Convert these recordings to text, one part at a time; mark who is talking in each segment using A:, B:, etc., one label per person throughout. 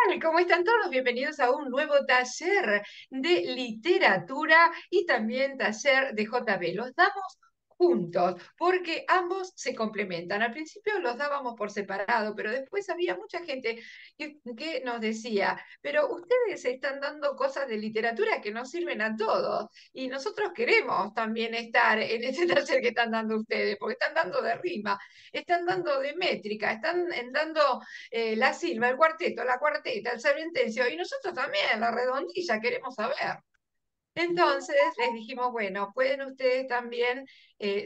A: tal? ¿Cómo están todos? Bienvenidos a un nuevo taller de literatura y también taller de JB. Los damos juntos porque ambos se complementan. Al principio los dábamos por separado, pero después había mucha gente que nos decía, pero ustedes están dando cosas de literatura que nos sirven a todos y nosotros queremos también estar en ese taller que están dando ustedes, porque están dando de rima, están dando de métrica, están dando la silva, el cuarteto, la cuarteta, el serpentencia, y nosotros también, la redondilla, queremos saber. Entonces les dijimos, bueno, pueden ustedes también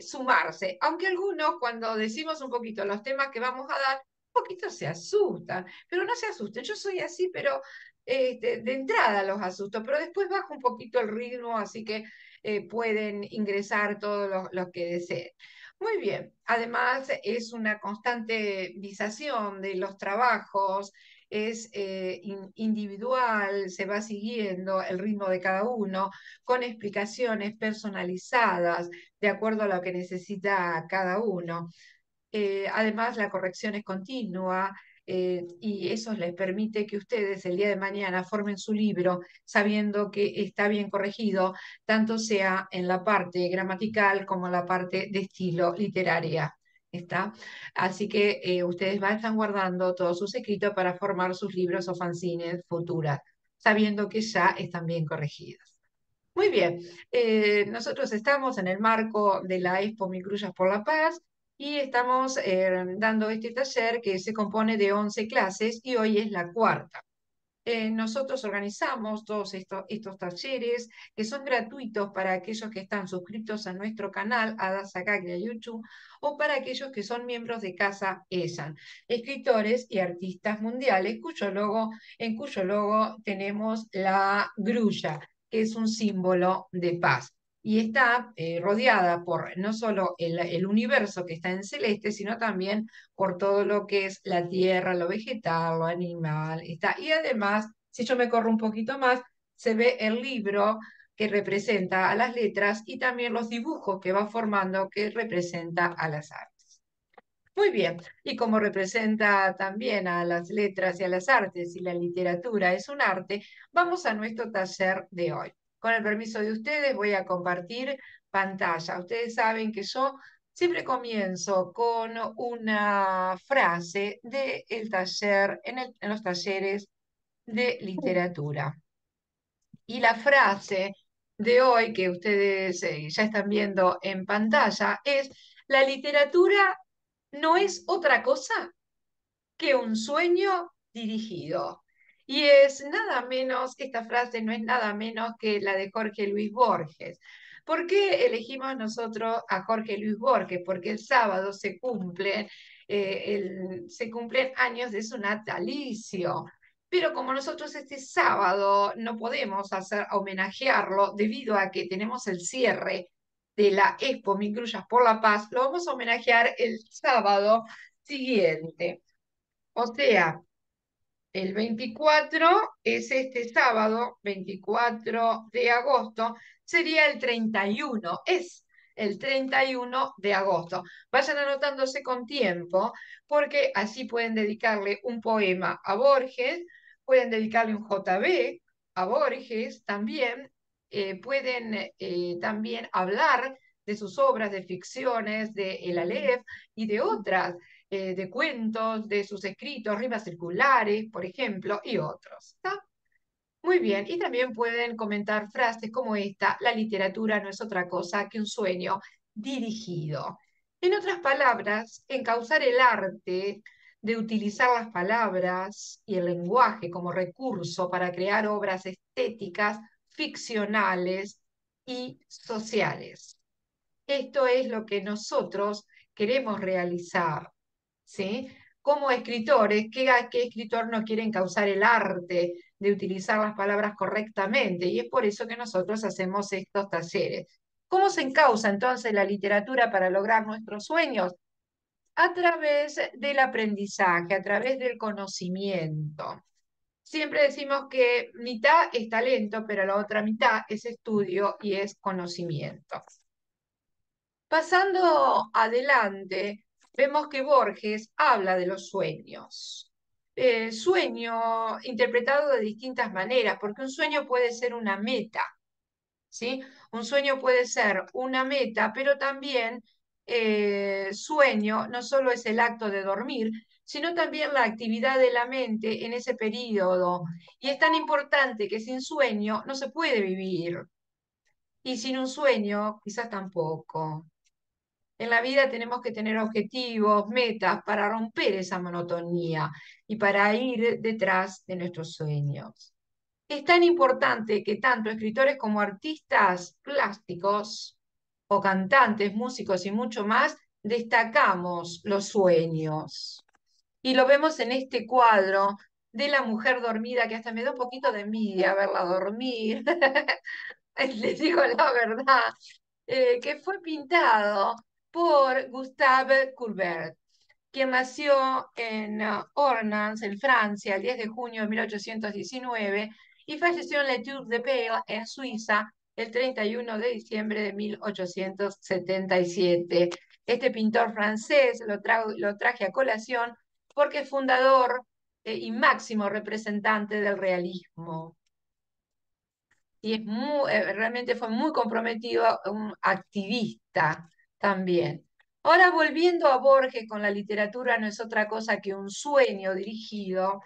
A: sumarse, aunque algunos cuando decimos un poquito los temas que vamos a dar, un poquito se asustan, pero no se asusten, yo soy así, pero de entrada los asusto, pero después bajo un poquito el ritmo, así que pueden ingresar todos los que deseen. Muy bien, además es una constante visación de los trabajos, es individual, se va siguiendo el ritmo de cada uno, con explicaciones personalizadas de acuerdo a lo que necesita cada uno. Además, la corrección es continua. Y eso les permite que ustedes el día de mañana formen su libro sabiendo que está bien corregido, tanto sea en la parte gramatical como en la parte de estilo literaria. ¿Está? Así que ustedes van a estar guardando todos sus escritos para formar sus libros o fanzines futuras, sabiendo que ya están bien corregidos. Muy bien, nosotros estamos en el marco de la Expo Micrullas por la Paz y estamos dando este taller que se compone de 11 clases y hoy es la cuarta. Nosotros organizamos todos estos talleres que son gratuitos para aquellos que están suscritos a nuestro canal, a Dasakaglia YouTube, o para aquellos que son miembros de Casa ESAN, escritores y artistas mundiales, en cuyo logo tenemos la grulla, que es un símbolo de paz. Y está rodeada por no solo el universo que está en celeste, sino también por todo lo que es la tierra, lo vegetal, lo animal, está. Y además, si yo me corro un poquito más, se ve el libro que representa a las letras y también los dibujos que va formando que representa a las artes. Muy bien, y como representa también a las letras y a las artes y la literatura es un arte, vamos a nuestro taller de hoy. Con el permiso de ustedes voy a compartir pantalla. Ustedes saben que yo siempre comienzo con una frase del taller, en los talleres de literatura. Y la frase de hoy que ustedes ya están viendo en pantalla es: la literatura no es otra cosa que un sueño dirigido. Y es nada menos, esta frase no es nada menos que la de Jorge Luis Borges. ¿Por qué elegimos nosotros a Jorge Luis Borges? Porque el sábado se cumplen años de su natalicio. Pero como nosotros este sábado no podemos homenajearlo debido a que tenemos el cierre de la Expo Micrullas por la Paz, lo vamos a homenajear el sábado siguiente. O sea, el 24 es este sábado, 24 de agosto, sería el 31, es el 31 de agosto. Vayan anotándose con tiempo, porque así pueden dedicarle un poema a Borges, pueden dedicarle un JB a Borges también, pueden también hablar de sus obras de ficciones, de El Aleph y de otras de cuentos, de sus escritos, rimas circulares, por ejemplo, y otros. ¿Está? Muy bien, y también pueden comentar frases como esta: la literatura no es otra cosa que un sueño dirigido. En otras palabras, encauzar el arte de utilizar las palabras y el lenguaje como recurso para crear obras estéticas, ficcionales y sociales. Esto es lo que nosotros queremos realizar, ¿sí? Como escritores, ¿qué escritor no quiere encauzar el arte de utilizar las palabras correctamente? Y es por eso que nosotros hacemos estos talleres. ¿Cómo se encausa entonces la literatura para lograr nuestros sueños? A través del aprendizaje, a través del conocimiento. Siempre decimos que mitad es talento, pero la otra mitad es estudio y es conocimiento. Pasando adelante, vemos que Borges habla de los sueños. sueño interpretado de distintas maneras, porque un sueño puede ser una meta, ¿sí? Un sueño puede ser una meta, pero también sueño no solo es el acto de dormir, sino también la actividad de la mente en ese periodo. Y es tan importante que sin sueño no se puede vivir. Y sin un sueño, quizás tampoco. En la vida tenemos que tener objetivos, metas para romper esa monotonía y para ir detrás de nuestros sueños. Es tan importante que tanto escritores como artistas plásticos o cantantes, músicos y mucho más, destacamos los sueños. Y lo vemos en este cuadro de la mujer dormida, que hasta me da un poquito de envidia verla dormir. Les digo la verdad, que fue pintado por Gustave Courbet, quien nació en Ornans, en Francia, el 10 de junio de 1819 y falleció en Les Tours de Pale, en Suiza, el 31 de diciembre de 1877. Este pintor francés lo traje a colación porque es fundador y máximo representante del realismo y realmente fue muy comprometido, un activista también. Ahora volviendo a Borges con la literatura no es otra cosa que un sueño dirigido.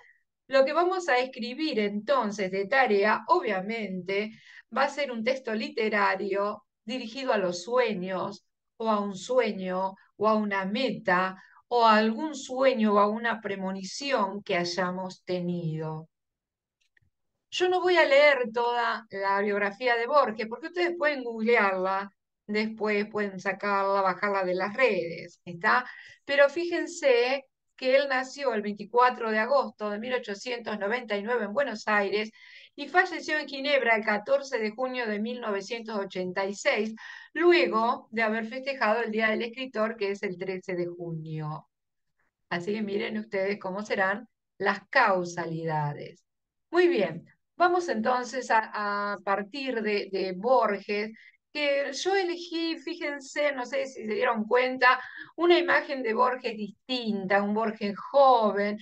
A: Lo que vamos a escribir entonces de tarea, obviamente, va a ser un texto literario dirigido a los sueños, o a un sueño, o a una meta, o a algún sueño o a una premonición que hayamos tenido. Yo no voy a leer toda la biografía de Borges, porque ustedes pueden googlearla, después pueden sacarla, bajarla de las redes, ¿está? Pero fíjense que él nació el 24 de agosto de 1899 en Buenos Aires y falleció en Ginebra el 14 de junio de 1986, luego de haber festejado el Día del Escritor, que es el 13 de junio. Así que miren ustedes cómo serán las causalidades. Muy bien, vamos entonces a partir de Borges, que yo elegí, fíjense, no sé si se dieron cuenta, una imagen de Borges distinta, un Borges joven,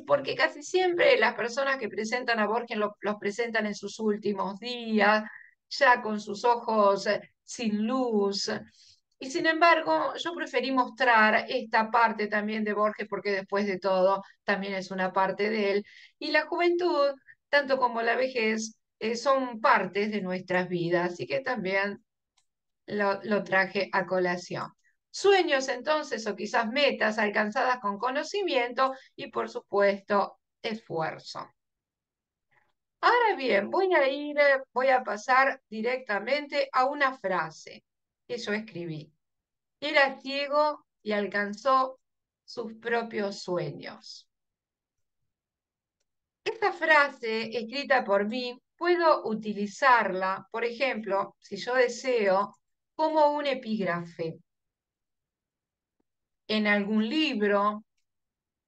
A: porque casi siempre las personas que presentan a Borges los presentan en sus últimos días, ya con sus ojos sin luz. Y sin embargo, yo preferí mostrar esta parte también de Borges porque después de todo también es una parte de él. Y la juventud, tanto como la vejez, son partes de nuestras vidas, así que también lo traje a colación. Sueños entonces, o quizás metas alcanzadas con conocimiento y por supuesto esfuerzo. Ahora bien, voy a pasar directamente a una frase que yo escribí. Era ciego y alcanzó sus propios sueños. Esta frase, escrita por mí, puedo utilizarla, por ejemplo, si yo deseo, como un epígrafe en algún libro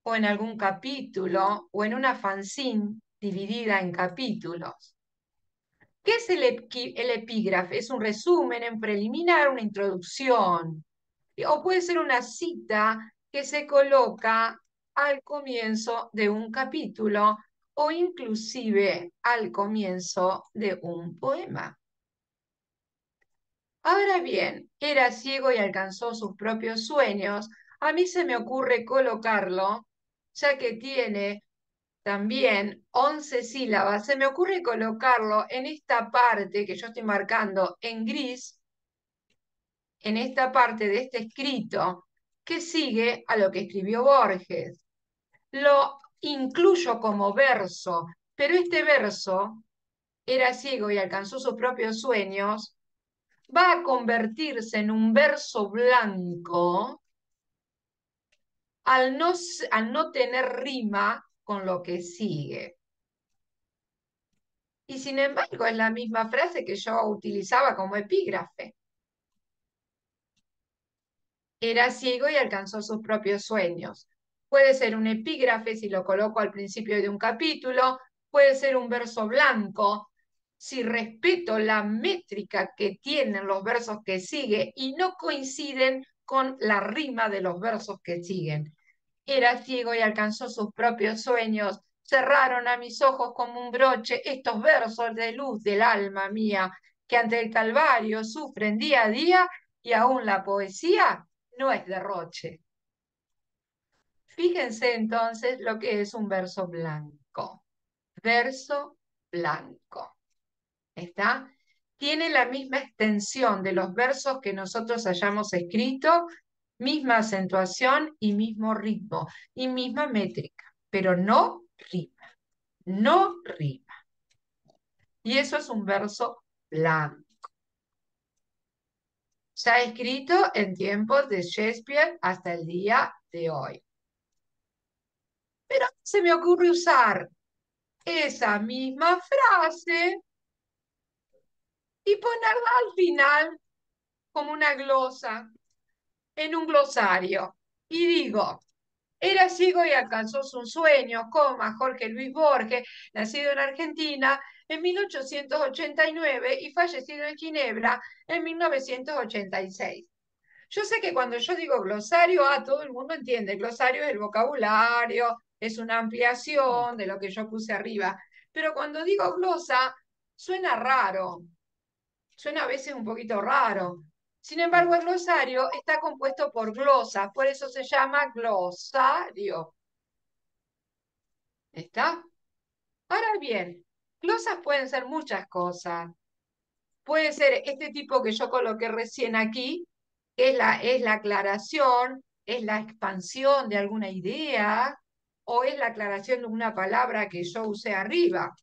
A: o en algún capítulo o en una fanzine dividida en capítulos. ¿Qué es el epígrafe? Es un resumen en preliminar, una introducción. O puede ser una cita que se coloca al comienzo de un capítulo o inclusive al comienzo de un poema. Ahora bien, era ciego y alcanzó sus propios sueños. A mí se me ocurre colocarlo, ya que tiene también 11 sílabas, se me ocurre colocarlo en esta parte que yo estoy marcando en gris, en esta parte de este escrito que sigue a lo que escribió Borges. Lo incluyo como verso, pero este verso, era ciego y alcanzó sus propios sueños, va a convertirse en un verso blanco al no tener rima con lo que sigue. Y sin embargo es la misma frase que yo utilizaba como epígrafe. Era ciego y alcanzó sus propios sueños. Puede ser un epígrafe si lo coloco al principio de un capítulo, puede ser un verso blanco si respeto la métrica que tienen los versos que siguen y no coinciden con la rima de los versos que siguen. Era ciego y alcanzó sus propios sueños. Cerraron a mis ojos como un broche estos versos de luz del alma mía, que ante el Calvario sufren día a día y aún la poesía no es derroche. Fíjense entonces lo que es un verso blanco. Verso blanco. ¿Está? Tiene la misma extensión de los versos que nosotros hayamos escrito, misma acentuación y mismo ritmo y misma métrica, pero no rima, no rima. Y eso es un verso blanco, ya escrito en tiempos de Shakespeare hasta el día de hoy. Pero se me ocurre usar esa misma frase y ponerla al final como una glosa en un glosario. Y digo, era ciego y alcanzó sus sueños, coma Jorge Luis Borges, nacido en Argentina en 1889 y fallecido en Ginebra en 1986. Yo sé que cuando yo digo glosario, todo el mundo entiende. Glosario es el vocabulario, es una ampliación de lo que yo puse arriba. Pero cuando digo glosa, suena raro, suena a veces un poquito raro. Sin embargo, el glosario está compuesto por glosas, por eso se llama glosario. ¿Está? Ahora bien, glosas pueden ser muchas cosas. Puede ser este tipo que yo coloqué recién aquí, que es la aclaración, es la expansión de alguna idea, o es la aclaración de una palabra que yo usé arriba.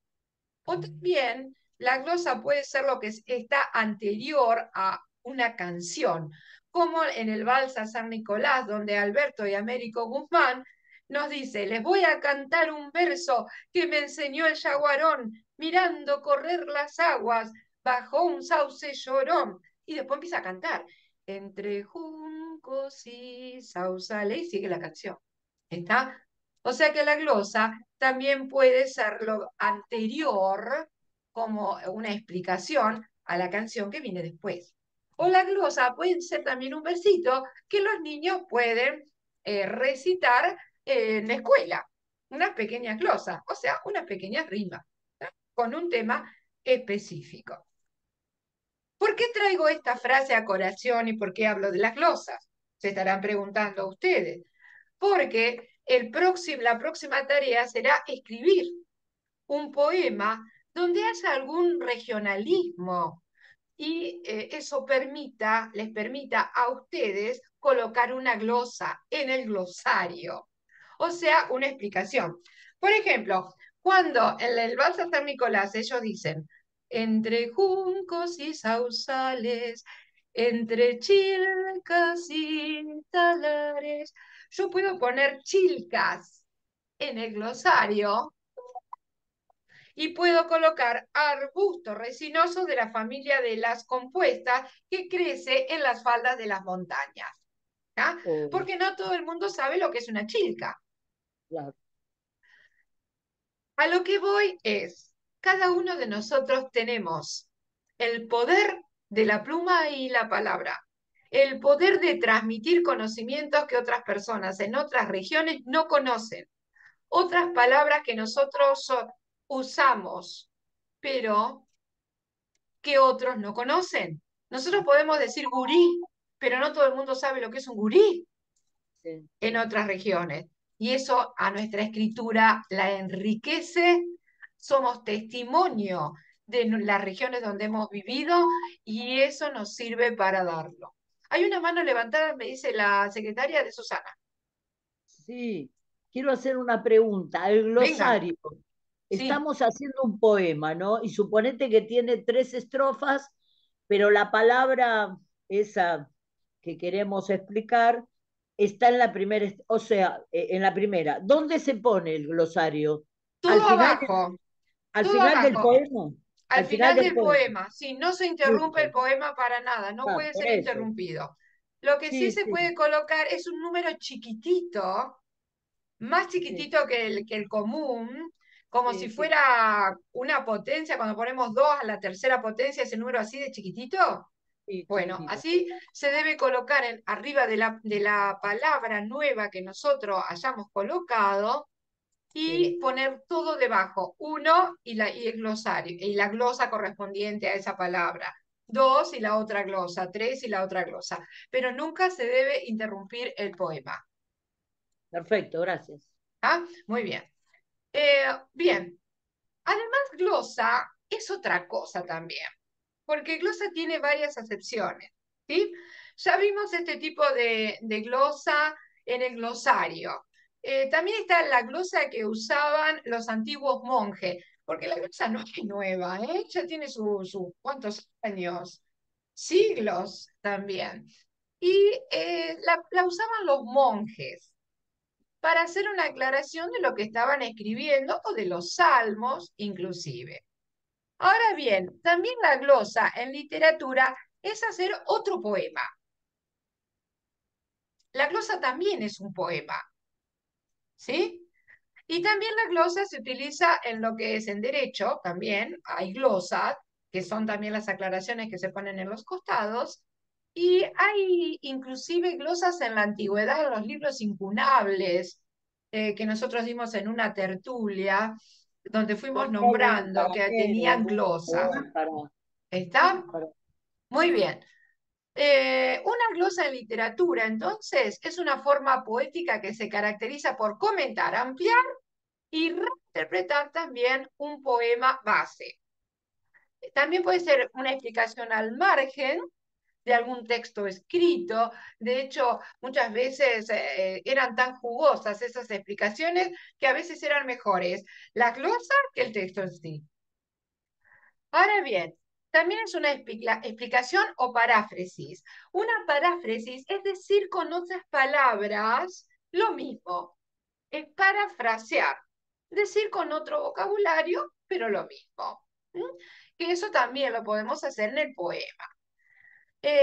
A: O también la glosa puede ser lo que está anterior a una canción, como en el Vals a San Nicolás, donde Alberto y Américo Guzmán nos dice, les voy a cantar un verso que me enseñó el yaguarón, mirando correr las aguas bajo un sauce llorón. Y después empieza a cantar, entre juncos y sausales, y sigue la canción. ¿Está? O sea que la glosa también puede ser lo anterior como una explicación a la canción que viene después. O la glosa puede ser también un versito que los niños pueden recitar en la escuela, unas pequeñas glosas, o sea, unas pequeñas rimas, ¿no? Con un tema específico. ¿Por qué traigo esta frase a colación y por qué hablo de las glosas? Se estarán preguntando ustedes. Porque la próxima tarea será escribir un poema donde haya algún regionalismo y eso les permita a ustedes colocar una glosa en el glosario, o sea, una explicación. Por ejemplo, cuando en el Vals a San Nicolás ellos dicen, entre juncos y sausales, entre chilcas y talares, yo puedo poner chilcas en el glosario y puedo colocar arbustos resinosos de la familia de las compuestas que crece en las faldas de las montañas. ¿Ah?
B: Oh,
A: Porque no todo el mundo sabe lo que es una chilca.
B: claro.
A: A lo que voy es, cada uno de nosotros tenemos el poder de la pluma y la palabra, el poder de transmitir conocimientos que otras personas en otras regiones no conocen, otras palabras que nosotros usamos, pero que otros no conocen. Nosotros podemos decir gurí, pero no todo el mundo sabe lo que es un gurí
B: Sí.
A: en otras regiones. Y eso a nuestra escritura la enriquece, somos testimonio de las regiones donde hemos vivido y eso nos sirve para darlo. Hay una mano levantada, me dice la secretaria de Susana.
B: Sí, quiero hacer una pregunta. El
A: Venga,
B: glosario,
A: sí,
B: estamos haciendo un poema, ¿no? Y suponete que tiene 3 estrofas, pero la palabra esa que queremos explicar está en la primera, o sea, en la primera. ¿Dónde se pone el glosario? ¿Al
A: todo
B: final,
A: abajo,
B: al
A: todo
B: final del
A: abajo.
B: poema?
A: Al
B: Al final
A: final
B: del
A: del
B: poema.
A: poema, si no se interrumpe el
B: Listo.
A: poema para nada, no
B: Ah,
A: puede
B: por
A: ser
B: eso.
A: interrumpido. Lo que sí
B: Sí,
A: se
B: sí,
A: puede colocar es un número chiquitito, más
B: sí,
A: chiquitito que el común, como si
B: sí, sí.
A: fuera una potencia, cuando ponemos 2 a la tercera potencia, ese número así de chiquitito.
B: Sí,
A: Bueno,
B: chiquitito.
A: así se debe colocar arriba de la palabra nueva que nosotros hayamos colocado
B: Sí,
A: y poner todo debajo. Uno y el glosario, y la glosa correspondiente a esa palabra. Dos y la otra glosa. Tres y la otra glosa. Pero nunca se debe interrumpir el poema.
B: perfecto, gracias.
A: ¿Ah? Muy bien. Bien. Además, glosa es otra cosa también, porque glosa tiene varias acepciones, ¿sí? Ya vimos este tipo de glosa en el glosario. También está la glosa que usaban los antiguos monjes, porque la glosa no es nueva, ¿eh? Ya tiene ¿cuántos años? Siglos también. Y la usaban los monjes para hacer una aclaración de lo que estaban escribiendo o de los salmos inclusive. Ahora bien, también la glosa en literatura es hacer otro poema. La glosa también es un poema, ¿sí? Y también la glosa se utiliza en lo que es en derecho, también hay glosas, que son también las aclaraciones que se ponen en los costados, y hay inclusive glosas en la antigüedad, en los libros incunables, que nosotros dimos en una tertulia, donde fuimos nombrando
B: ¿Para
A: que
B: qué?
A: tenían glosas.
B: Para,
A: ¿Está?
B: para-
A: Muy bien. Una glosa en literatura, entonces, es una forma poética que se caracteriza por comentar, ampliar y reinterpretar también un poema base. También puede ser una explicación al margen de algún texto escrito. De hecho, muchas veces eran tan jugosas esas explicaciones que a veces eran mejores la glosa que el texto en sí. Ahora bien, también es una explicación o paráfrasis. Una paráfrasis es decir con otras palabras lo mismo. Es parafrasear, decir con otro vocabulario, pero lo mismo. ¿Mm? Que eso también lo podemos hacer en el poema.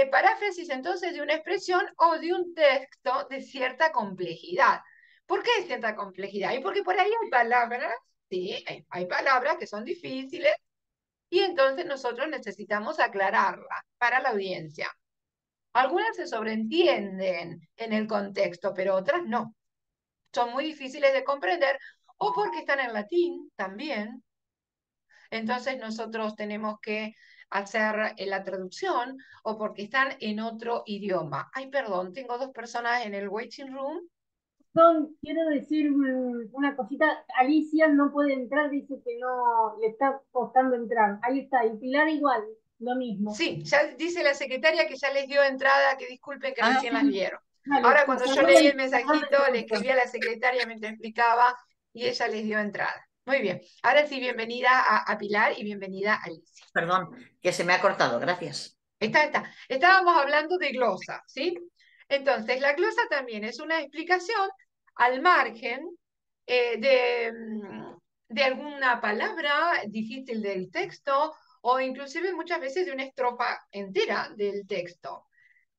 A: Paráfrasis entonces de una expresión o de un texto de cierta complejidad. ¿Por qué de cierta complejidad? Y porque por ahí hay palabras, sí, hay palabras que son difíciles y entonces nosotros necesitamos aclararla para la audiencia. Algunas se sobreentienden en el contexto, pero otras no. Son muy difíciles de comprender o porque están en latín también. Entonces nosotros tenemos que hacer la traducción o porque están en otro idioma. Ay, perdón, tengo dos personas en el waiting room.
C: Quiero decir una cosita, Alicia no puede entrar, dice que no le está costando entrar. Ahí está, y Pilar igual, lo mismo.
A: Sí, ya dice la secretaria que ya les dio entrada, que disculpen que
B: Ah,
A: recién las vieron.
C: Vale,
A: Ahora
C: pues
A: cuando yo leí el
C: perdón la
A: mensajito, le
C: interrupción.
A: escribí a la secretaria mientras explicaba y ella les dio entrada. Muy bien. Ahora sí, bienvenida a Pilar y bienvenida a Alicia.
D: Perdón, que se me ha cortado, gracias.
A: Está. Estábamos hablando de glosa, ¿sí? Entonces, la glosa también es una explicación al margen de alguna palabra difícil del texto o inclusive muchas veces de una estrofa entera del texto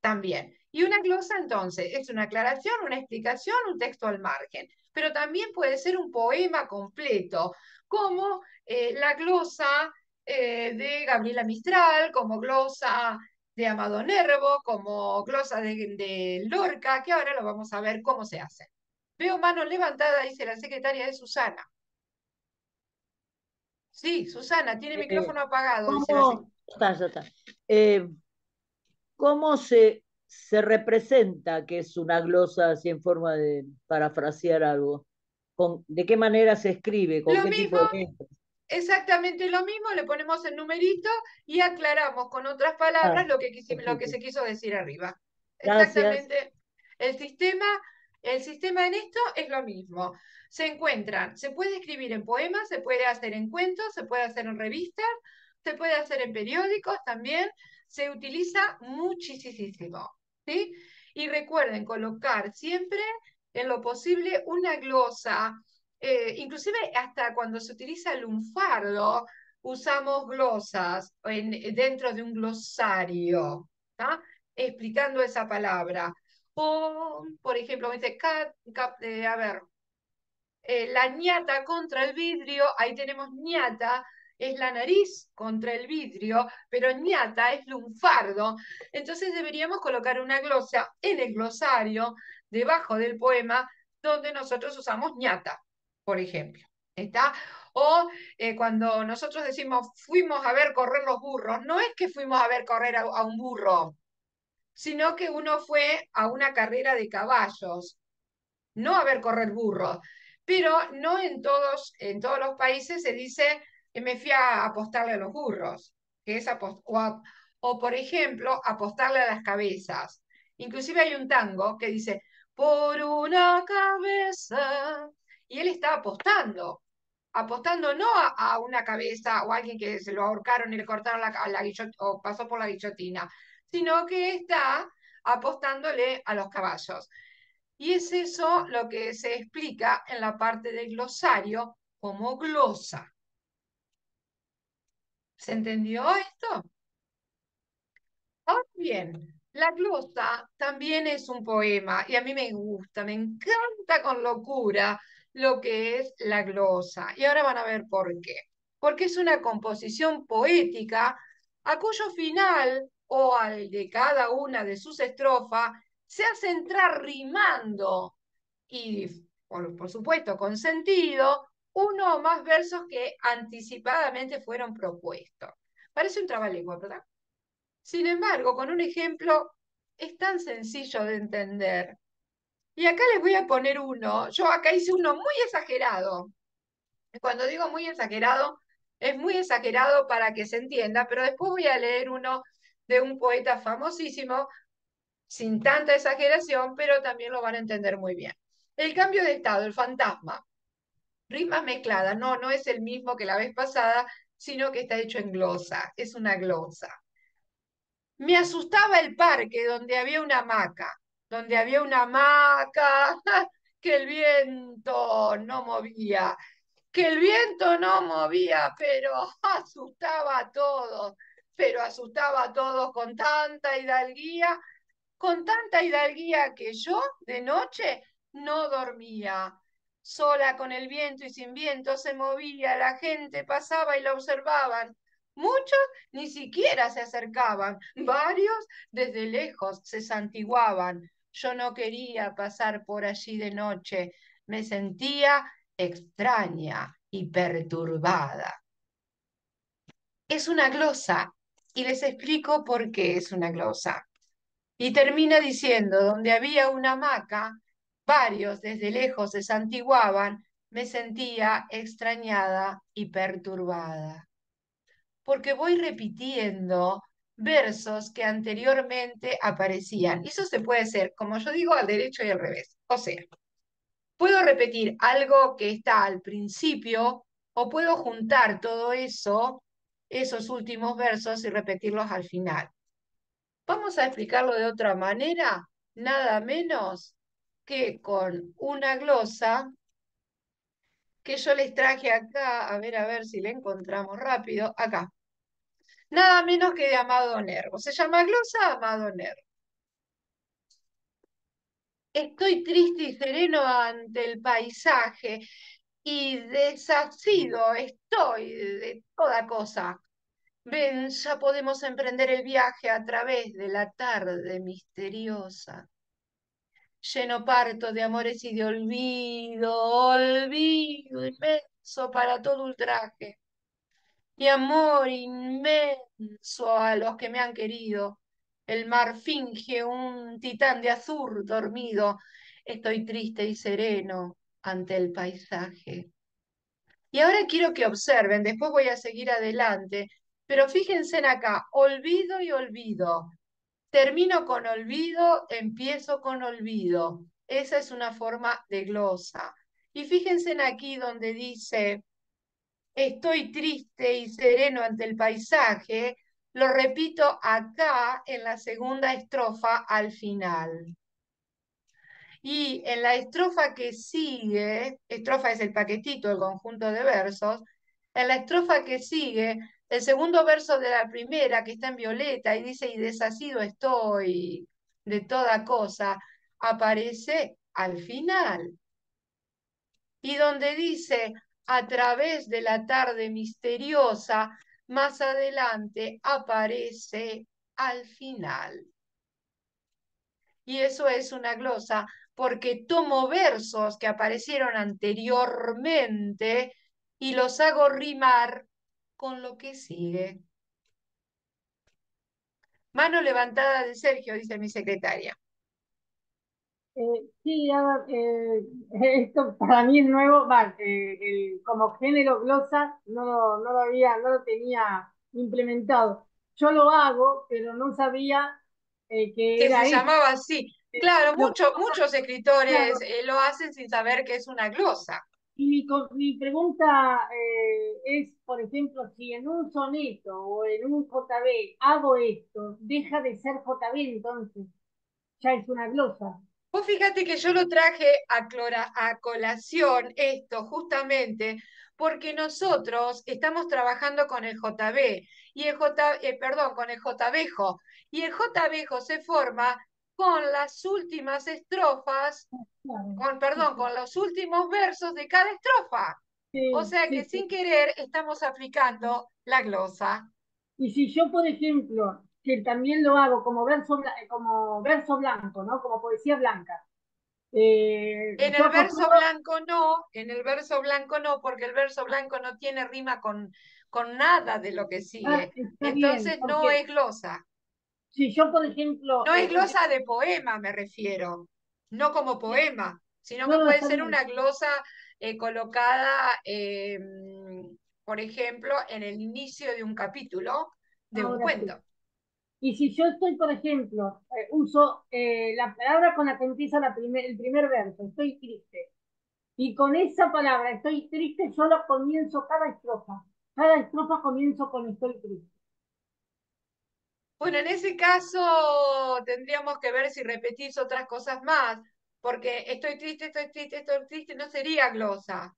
A: también. Y una glosa entonces es una aclaración, una explicación, un texto al margen, pero también puede ser un poema completo, como la glosa de Gabriela Mistral, como glosa de Amado Nervo, como glosa de Lorca, que ahora lo vamos a ver cómo se hace. Veo mano levantada, dice la secretaria de Susana. Sí, Susana, tiene
B: eh,
A: micrófono apagado, dice la secretaria.
B: ¿cómo, ya está. ¿Cómo se representa que es una glosa así en forma de parafrasear algo? ¿De qué manera se escribe? ¿Con
A: Lo
B: qué
A: mismo,
B: tipo de letras?
A: exactamente lo mismo, le ponemos el numerito y aclaramos con otras
B: Ah,
A: palabras lo que
B: perfecto.
A: se quiso decir arriba.
B: Gracias.
A: Exactamente. El sistema, el sistema en esto es lo mismo. Se encuentran, se puede escribir en poemas, se puede hacer en cuentos, se puede hacer en revistas, se puede hacer en periódicos también. Se utiliza muchísimo, ¿sí? Y recuerden colocar siempre en lo posible una glosa inclusive hasta cuando se utiliza el lunfardo, usamos glosas dentro de un glosario, ¿tá? Explicando esa palabra. O, por ejemplo, me dice, a ver, la ñata contra el vidrio, ahí tenemos ñata, es la nariz contra el vidrio, pero ñata es lunfardo. Entonces deberíamos colocar una glosa en el glosario, debajo del poema, donde nosotros usamos ñata, por ejemplo. ¿Está? O cuando nosotros decimos fuimos a ver correr los burros, no es que fuimos a ver correr a un burro, sino que uno fue a una carrera de caballos, no a ver correr burros. Pero no en todos los países se dice que me fui a apostarle a los burros, que es o, por ejemplo, apostarle a las cabezas. Inclusive hay un tango que dice, por una cabeza, y él está apostando no a una cabeza o a alguien que se lo ahorcaron y le cortaron o pasó por la guillotina, sino que está apostándole a los caballos. Y es eso lo que se explica en la parte del glosario como glosa. ¿Se entendió esto? Ahora bien, la glosa también es un poema y a mí me gusta, me encanta con locura lo que es la glosa. Y ahora van a ver por qué. Porque es una composición poética a cuyo final o al de cada una de sus estrofas se hace entrar rimando y, por supuesto, con sentido, uno o más versos que anticipadamente fueron propuestos. Parece un trabalengua, ¿verdad? Sin embargo, con un ejemplo es tan sencillo de entender. Y acá les voy a poner uno. Yo acá hice uno muy exagerado. Cuando digo muy exagerado, es muy exagerado para que se entienda, pero después voy a leer uno de un poeta famosísimo, sin tanta exageración, pero también lo van a entender muy bien. El cambio de estado, el fantasma. Rimas mezcladas, no, no es el mismo que la vez pasada, sino que está hecho en glosa, es una glosa. Me asustaba el parque donde había una hamaca que el viento no movía, que el viento no movía, pero asustaba a todos, pero asustaba a todos con tanta hidalguía que yo de noche no dormía. Sola con el viento y sin viento se movía, la gente pasaba y la observaban. Muchos ni siquiera se acercaban, varios desde lejos se santiguaban. Yo no quería pasar por allí de noche, me sentía extraña y perturbada. Es una glosa y les explico por qué es una glosa. Y termina diciendo, donde había una hamaca, varios desde lejos se santiguaban, me sentía extrañada y perturbada. Porque voy repitiendo versos que anteriormente aparecían. Y eso se puede hacer, como yo digo, al derecho y al revés. O sea, puedo repetir algo que está al principio o puedo juntar todo eso, esos últimos versos y repetirlos al final. Vamos a explicarlo de otra manera, nada menos que con una glosa que yo les traje acá, a ver si la encontramos rápido, acá. Nada menos que de Amado Nervo. Se llama glosa Amado Nervo. Estoy triste y sereno ante el paisaje y desasido estoy de toda cosa. Ven, ya podemos emprender el viaje a través de la tarde misteriosa. Lleno parto de amores y de olvido, olvido inmenso para todo ultraje, y amor inmenso a los que me han querido. El mar finge un titán de azur dormido. Estoy triste y sereno ante el paisaje. Y ahora quiero que observen, después voy a seguir adelante, pero fíjense en acá, olvido y olvido. Termino con olvido, empiezo con olvido. Esa es una forma de glosa. Y fíjense en aquí donde dice, estoy triste y sereno ante el paisaje, lo repito acá en la segunda estrofa al final. Y en la estrofa que sigue, estrofa es el paquetito, el conjunto de versos, en la estrofa que sigue, el segundo verso de la primera, que está en violeta, y dice, y desasido estoy de toda cosa, aparece al final. Y donde dice, a través de la tarde misteriosa, más adelante aparece al final. Y eso es una glosa porque tomo versos que aparecieron anteriormente y los hago rimar con lo que sigue. Mano levantada de Sergio, dice mi secretaria.
C: Sí, esto para mí es nuevo, como género glosa no lo tenía implementado. Yo lo hago, pero no sabía que
A: Que se
C: era esto.
A: llamaba así. Claro,
C: Lo que
A: muchos escritores
C: claro,
A: lo hacen sin saber que es una glosa.
C: y mi pregunta es, por ejemplo, si en un soneto o en un JB hago esto, deja de ser JB entonces, ya es una glosa.
A: Vos fíjate que yo lo traje a colación esto justamente porque nosotros estamos trabajando con el JB y perdón, con el JBejo y el JBejo se forma con las últimas estrofas,
C: Claro, sí,
A: perdón,
C: sí,
A: con los últimos versos de cada estrofa. O
C: sí,
A: sea que
C: sí,
A: sin
C: sí.
A: querer estamos aplicando la glosa.
C: Y si yo, por ejemplo, que también lo hago como verso blanco, ¿no? Como poesía blanca,
A: En
C: yo
A: el verso
C: acostumbro,
A: blanco no, en el verso blanco no, porque el verso blanco no tiene rima con nada de lo que sigue.
C: está bien,
A: Entonces no
C: porque
A: es glosa.
C: si yo, por ejemplo,
A: No es glosa de poema, me refiero. No como poema, sino que
C: no,
A: puede
C: está
A: ser
C: bien,
A: una glosa colocada, por ejemplo, en el inicio de un capítulo de un
C: ahora sí.
A: cuento.
C: Y si yo estoy, por ejemplo, uso la palabra con la que empieza el primer verso, estoy triste, y con esa palabra, estoy triste, yo lo comienzo cada estrofa. Cada estrofa comienzo con estoy triste.
A: Bueno, en ese caso tendríamos que ver si repetís otras cosas más, porque estoy triste, no sería glosa.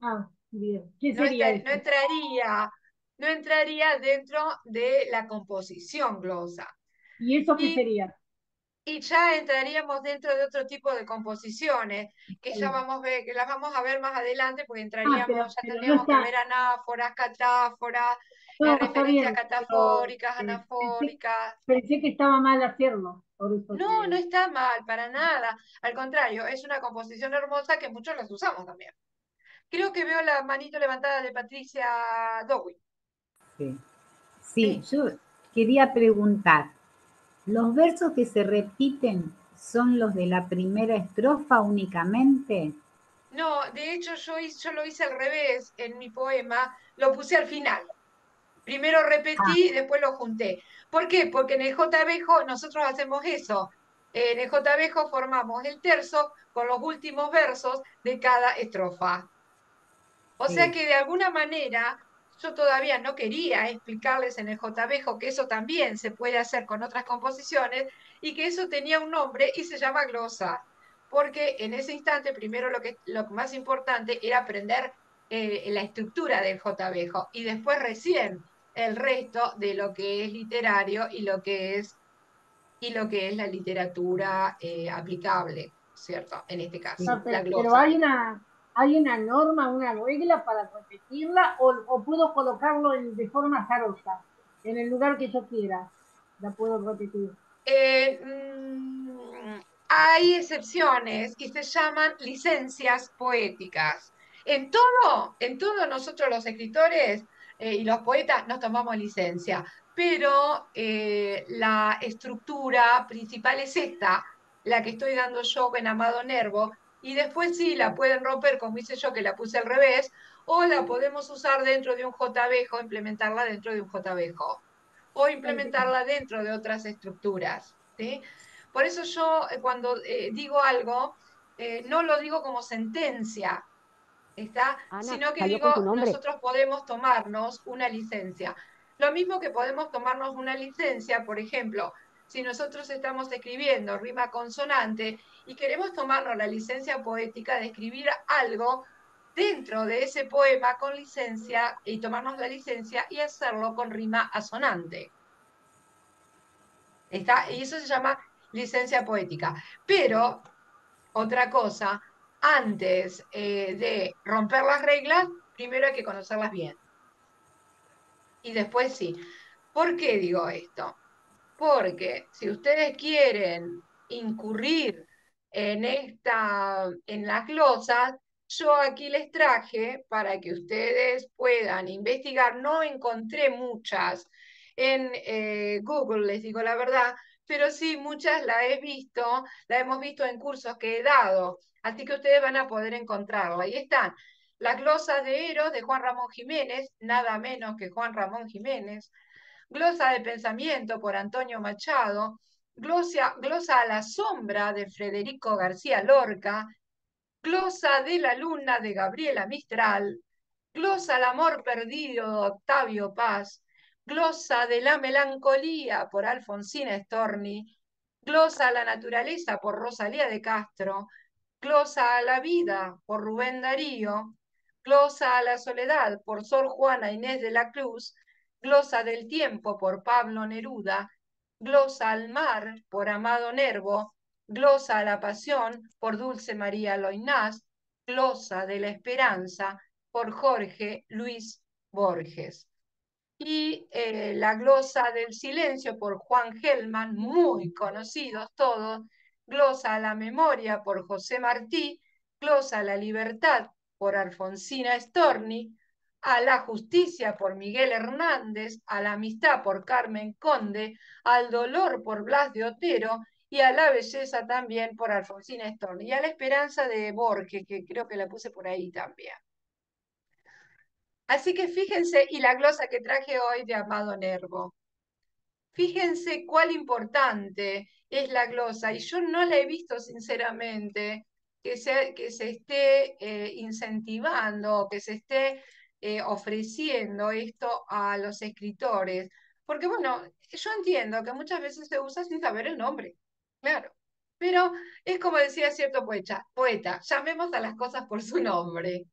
C: Ah, bien. ¿Qué
A: No,
C: sería
A: no
C: eso?
A: entraría, no entraría dentro de la composición glosa.
C: ¿Y eso qué
A: Y,
C: sería?
A: y ya entraríamos dentro de otro tipo de composiciones, que ya que las vamos a ver más adelante, porque ya
C: Pero no
A: tendríamos que
C: está,
A: ver anáforas, catáforas,
C: no, está
A: referencias
C: bien, pero
A: catafóricas, anafóricas.
C: pensé que estaba mal hacerlo, por eso
A: No, no
C: te...
A: está mal, para nada. Al contrario, es una composición hermosa que muchos las usamos también. Creo que veo la manito levantada de Patricia Dowie.
E: Sí. Sí,
A: Sí.
E: yo quería preguntar, ¿los versos que se repiten son los de la primera estrofa únicamente?
A: No, de hecho yo lo hice al revés en mi poema, lo puse al final. Primero
E: Ah,
A: repetí y después lo junté. ¿Por qué? Porque en el JBejo nosotros hacemos eso. En el JBejo formamos el terzo con los últimos versos de cada estrofa. O sea
E: sí.
A: que de alguna manera yo todavía no quería explicarles en el JBejo que eso también se puede hacer con otras composiciones y que eso tenía un nombre y se llama glosa. Porque en ese instante, primero lo más importante era aprender la estructura del JBejo y después recién el resto de lo que es literario y lo que es la literatura aplicable, ¿cierto? En este caso,
E: Sí.
A: la
C: Pero
A: glosa.
C: hay una norma, una regla para repetirla o puedo colocarlo de forma azarosa, en el lugar que yo quiera, la puedo repetir.
A: Eh, mm, Hay excepciones y se llaman licencias poéticas. En todo nosotros los escritores y los poetas nos tomamos licencia, pero la estructura principal es esta, la que estoy dando yo en Amado Nervo, y después sí la pueden romper, como hice yo que la puse al revés, o la podemos usar dentro de un JBejo, implementarla dentro de un JBejo o implementarla dentro de otras estructuras. ¿Sí? Por eso yo cuando digo algo, no lo digo como sentencia, ¿está?
F: Ana,
A: Sino que
F: salió
A: digo,
F: con tu nombre.
A: nosotros podemos tomarnos una licencia. Lo mismo que podemos tomarnos una licencia, por ejemplo, si nosotros estamos escribiendo rima consonante y queremos tomarnos la licencia poética de escribir algo dentro de ese poema con licencia y tomarnos la licencia y hacerlo con rima asonante. Y eso se llama licencia poética. Pero, otra cosa, antes de romper las reglas, primero hay que conocerlas bien. Y después sí. ¿Por qué digo esto? Porque si ustedes quieren incurrir en las glosas, yo aquí les traje para que ustedes puedan investigar. No encontré muchas en Google, les digo la verdad, pero sí muchas las hemos visto en cursos que he dado, así que ustedes van a poder encontrarla. Ahí están. Las glosas de Eros de Juan Ramón Jiménez, nada menos que Juan Ramón Jiménez. Glosa de pensamiento por Antonio Machado, glosa a la sombra de Federico García Lorca, glosa de la luna de Gabriela Mistral, glosa al amor perdido de Octavio Paz, glosa de la melancolía por Alfonsina Storni, glosa a la naturaleza por Rosalía de Castro, glosa a la vida por Rubén Darío, glosa a la soledad por Sor Juana Inés de la Cruz, glosa del tiempo por Pablo Neruda, glosa al mar por Amado Nervo, glosa a la pasión por Dulce María Loinás, glosa de la esperanza por Jorge Luis Borges. Y la glosa del silencio por Juan Gelman, muy conocidos todos, glosa a la memoria por José Martí, glosa a la libertad por Alfonsina Storni, a la justicia por Miguel Hernández, a la amistad por Carmen Conde, al dolor por Blas de Otero y a la belleza también por Alfonsina Storni, y a la esperanza de Borges, que creo que la puse por ahí también. Así que fíjense, y la glosa que traje hoy de Amado Nervo. Fíjense cuál importante es la glosa, y yo no la he visto sinceramente que se esté incentivando, que se esté ofreciendo esto a los escritores. Porque bueno, yo entiendo que muchas veces se usa sin saber el nombre, claro. Pero es como decía cierto poeta, llamemos a las cosas por su nombre.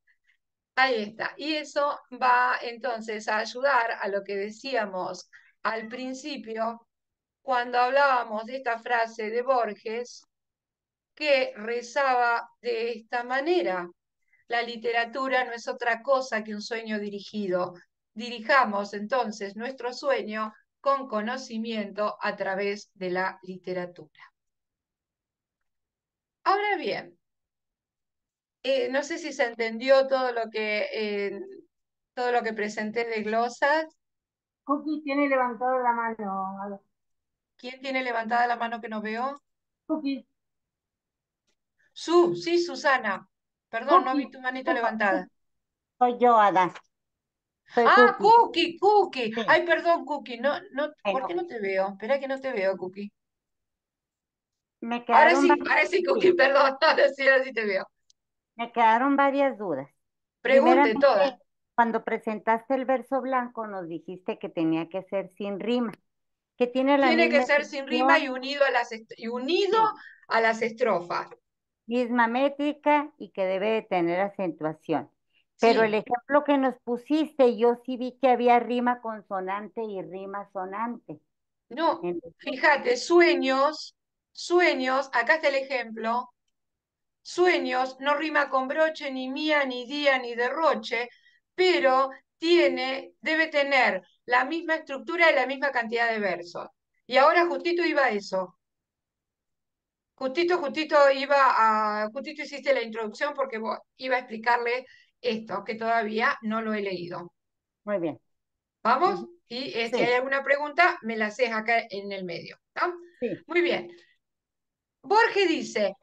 A: Ahí está. Y eso va entonces a ayudar a lo que decíamos al principio, cuando hablábamos de esta frase de Borges, que rezaba de esta manera: la literatura no es otra cosa que un sueño dirigido. Dirijamos entonces nuestro sueño con conocimiento a través de la literatura. Ahora bien, no sé si se entendió todo lo que presenté de glosas.
C: Cookie tiene levantada la mano. A ver.
A: ¿Quién tiene levantada la mano que no veo?
C: Cookie,
A: Sí, Susana. Perdón, no vi
C: Cookie,
A: tu manito
C: eso,
A: levantada.
F: Soy yo, Ada. Soy
A: Ah,
F: Cookie.
A: Cookie.
F: Sí.
A: Ay, perdón, Cookie. No, no, ¿por qué
F: Bueno,
A: no te veo? Espera que no te veo, Cookie.
F: me quedaron varias,
A: Ahora sí,
F: sí,
A: Cookie, perdón. Ahora sí te veo.
F: me quedaron varias dudas.
A: Pregunte
F: Primeramente,
A: todas.
F: cuando presentaste el verso blanco, nos dijiste que tenía que ser sin rima, que tiene la
A: Tiene que
F: misma
A: ser sin rima y
F: ejecución,
A: unido
F: sí,
A: a las estrofas.
F: misma métrica y que debe de tener acentuación. Pero el
A: Sí.
F: ejemplo que nos pusiste, yo sí vi que había rima consonante y rima sonante.
A: No,
F: Entonces,
A: fíjate, sueños, acá está el ejemplo. Sueños no rima con broche, ni mía, ni día, ni derroche, pero debe tener la misma estructura y la misma cantidad de versos. Y ahora justito iba a eso. Justito hiciste la introducción porque iba a explicarle esto, que todavía no lo he leído.
F: muy bien.
A: ¿Vamos?
F: Ujú.
A: Y si hay
F: Sí,
A: alguna pregunta, me la haces acá en el medio. ¿Tá?
F: sí.
A: Muy bien. Borges dice: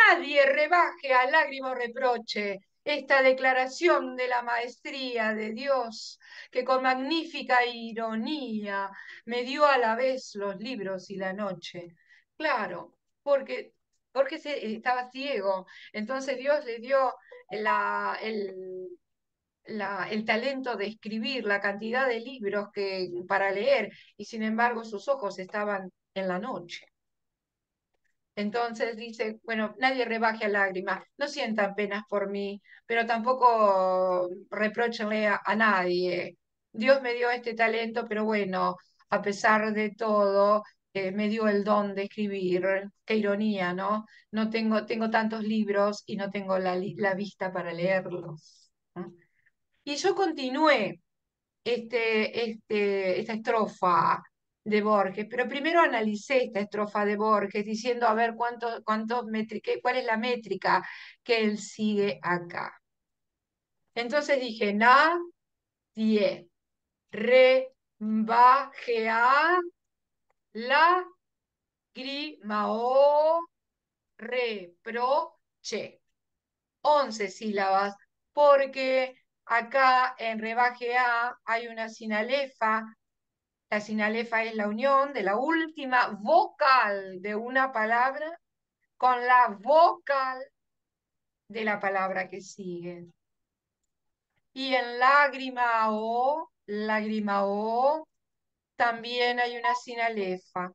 A: nadie rebaje a lágrima o reproche esta declaración de la maestría de Dios, que con magnífica ironía me dio a la vez los libros y la noche. Claro, porque estaba ciego, entonces Dios le dio la- el, el talento de escribir, la cantidad de libros para leer, y sin embargo sus ojos estaban en la noche. Entonces dice, bueno, nadie rebaje a lágrimas, no sientan penas por mí, pero tampoco repróchenle a nadie. Dios me dio este talento, pero bueno, a pesar de todo, me dio el don de escribir. Qué ironía, ¿no? No tengo tantos libros y no tengo la vista para leerlos, ¿no? Y yo continué esta estrofa de Borges, pero primero analicé esta estrofa de Borges diciendo, a ver, cuál es la métrica que él sigue acá. Entonces dije, nadie rebajea la grima o reproche. 11 sílabas, porque acá en rebaje A hay una sinalefa. La sinalefa es la unión de la última vocal de una palabra con la vocal de la palabra que sigue. Y en lágrima o, también hay una sinalefa.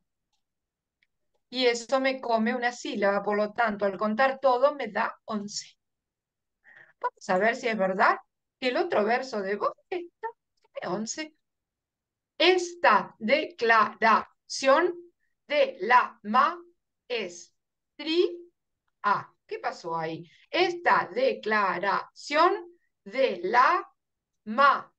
A: Y eso me come una sílaba, por lo tanto, al contar todo me da 11. Vamos a ver si es verdad que el otro verso de Borges está de 11. Esta declaración de la maestría. ¿Qué pasó ahí? Esta declaración de la maestría.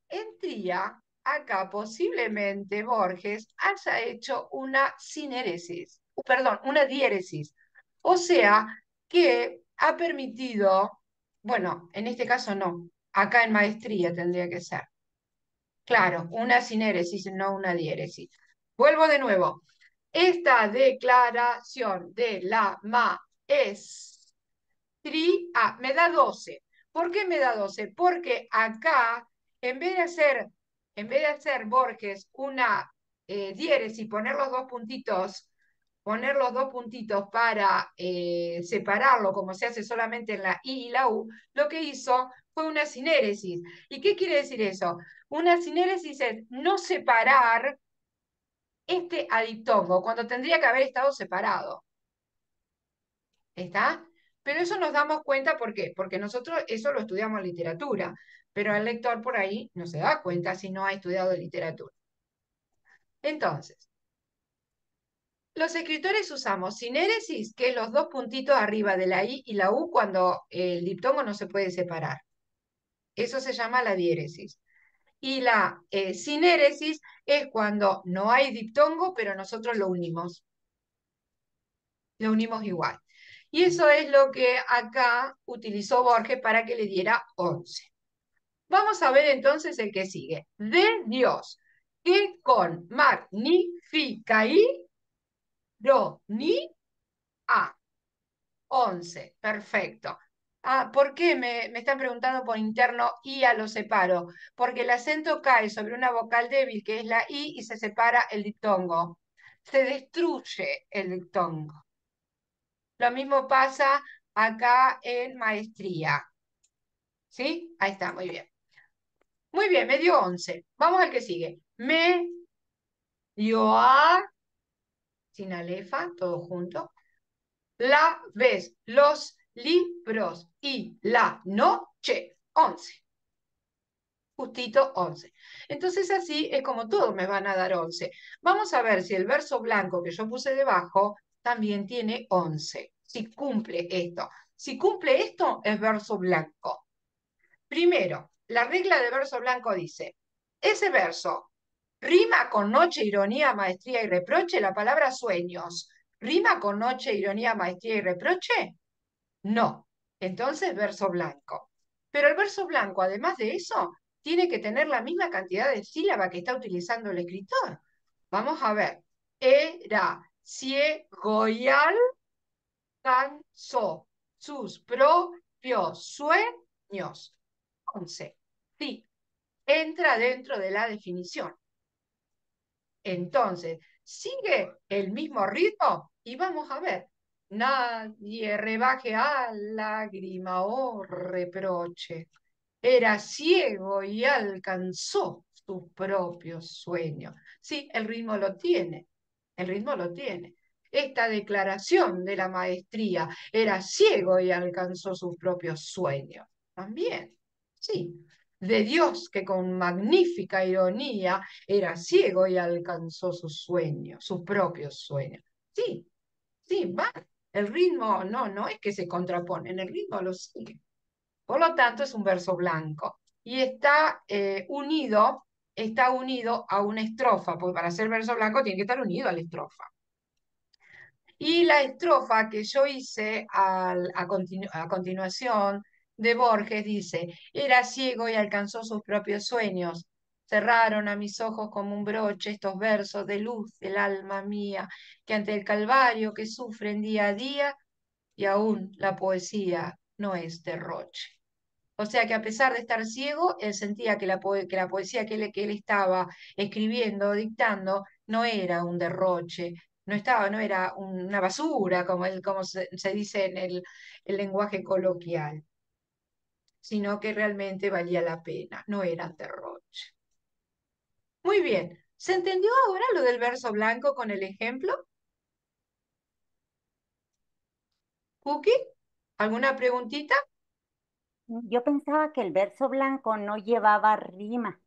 A: Entría acá posiblemente Borges haya hecho una sinéresis, perdón, una diéresis. O sea, que ha permitido, bueno, en este caso no, acá en maestría tendría que ser. Claro, una sinéresis, no una diéresis. Vuelvo de nuevo. Esta declaración de la maestría me da 12. ¿Por qué me da 12? Porque acá, en vez de hacer Borges una diéresis, poner los dos puntitos para separarlo, como se hace solamente en la I y la U, lo que hizo fue una sinéresis. ¿Y qué quiere decir eso? Una sinéresis es no separar este adiptongo, cuando tendría que haber estado separado. ¿Está? Pero eso nos damos cuenta, ¿por qué? Porque nosotros eso lo estudiamos en literatura, pero el lector por ahí no se da cuenta si no ha estudiado literatura. Entonces, los escritores usamos sinéresis, que es los dos puntitos arriba de la I y la U cuando el diptongo no se puede separar. Eso se llama la diéresis. Y la sinéresis es cuando no hay diptongo, pero nosotros lo unimos. Lo unimos igual. Y eso es lo que acá utilizó Borges para que le diera 11. Vamos a ver entonces el que sigue. De Dios, que con magnifica y a 11. Perfecto. ¿Por qué me están preguntando por interno y a lo separo? Porque el acento cae sobre una vocal débil que es la I y se separa el diptongo. Se destruye el diptongo. Lo mismo pasa acá en maestría. ¿Sí? Ahí está, muy bien. Muy bien, me dio 11. Vamos al que sigue. Me dio a, sin alefa, todo junto. La vez, los libros y la noche. 11. Justito 11. Entonces así es como todos me van a dar 11. Vamos a ver si el verso blanco que yo puse debajo también tiene 11. Si cumple esto. Si cumple esto, es verso blanco. Primero, la regla de verso blanco dice, ese verso rima con noche, ironía, maestría y reproche. La palabra sueños, ¿rima con noche, ironía, maestría y reproche? No. Entonces, verso blanco. Pero el verso blanco, además de eso, tiene que tener la misma cantidad de sílaba que está utilizando el escritor. Vamos a ver. Era ciego y alcanzó sus propios sueños. 11. Sí, entra dentro de la definición. Entonces, sigue el mismo ritmo y vamos a ver. Nadie rebaje a lágrima o reproche. Era ciego y alcanzó su propio sueño. Sí, el ritmo lo tiene. El ritmo lo tiene. Esta declaración de la maestría era ciego y alcanzó sus propios sueños. También. Sí. de Dios que con magnífica ironía era ciego y alcanzó sus sueños, sus propios sueños. Sí, sí, va. El ritmo no es que se contraponen, el ritmo lo sigue. Por lo tanto, es un verso blanco y está unido a una estrofa, porque para ser verso blanco tiene que estar unido a la estrofa. Y la estrofa que yo hice a continuación de Borges dice, era ciego y alcanzó sus propios sueños. Cerraron a mis ojos como un broche estos versos de luz del alma mía, que ante el calvario que sufren día a día, y aún la poesía no es derroche. O sea que a pesar de estar ciego, él sentía que que la poesía que él estaba escribiendo, dictando, no era un derroche, no era una basura, como se dice en el lenguaje coloquial, sino que realmente valía la pena, no era derroche. Muy bien, ¿se entendió ahora lo del verso blanco con el ejemplo? ¿Cookie? ¿Alguna preguntita?
F: Yo pensaba que el verso blanco no llevaba rima.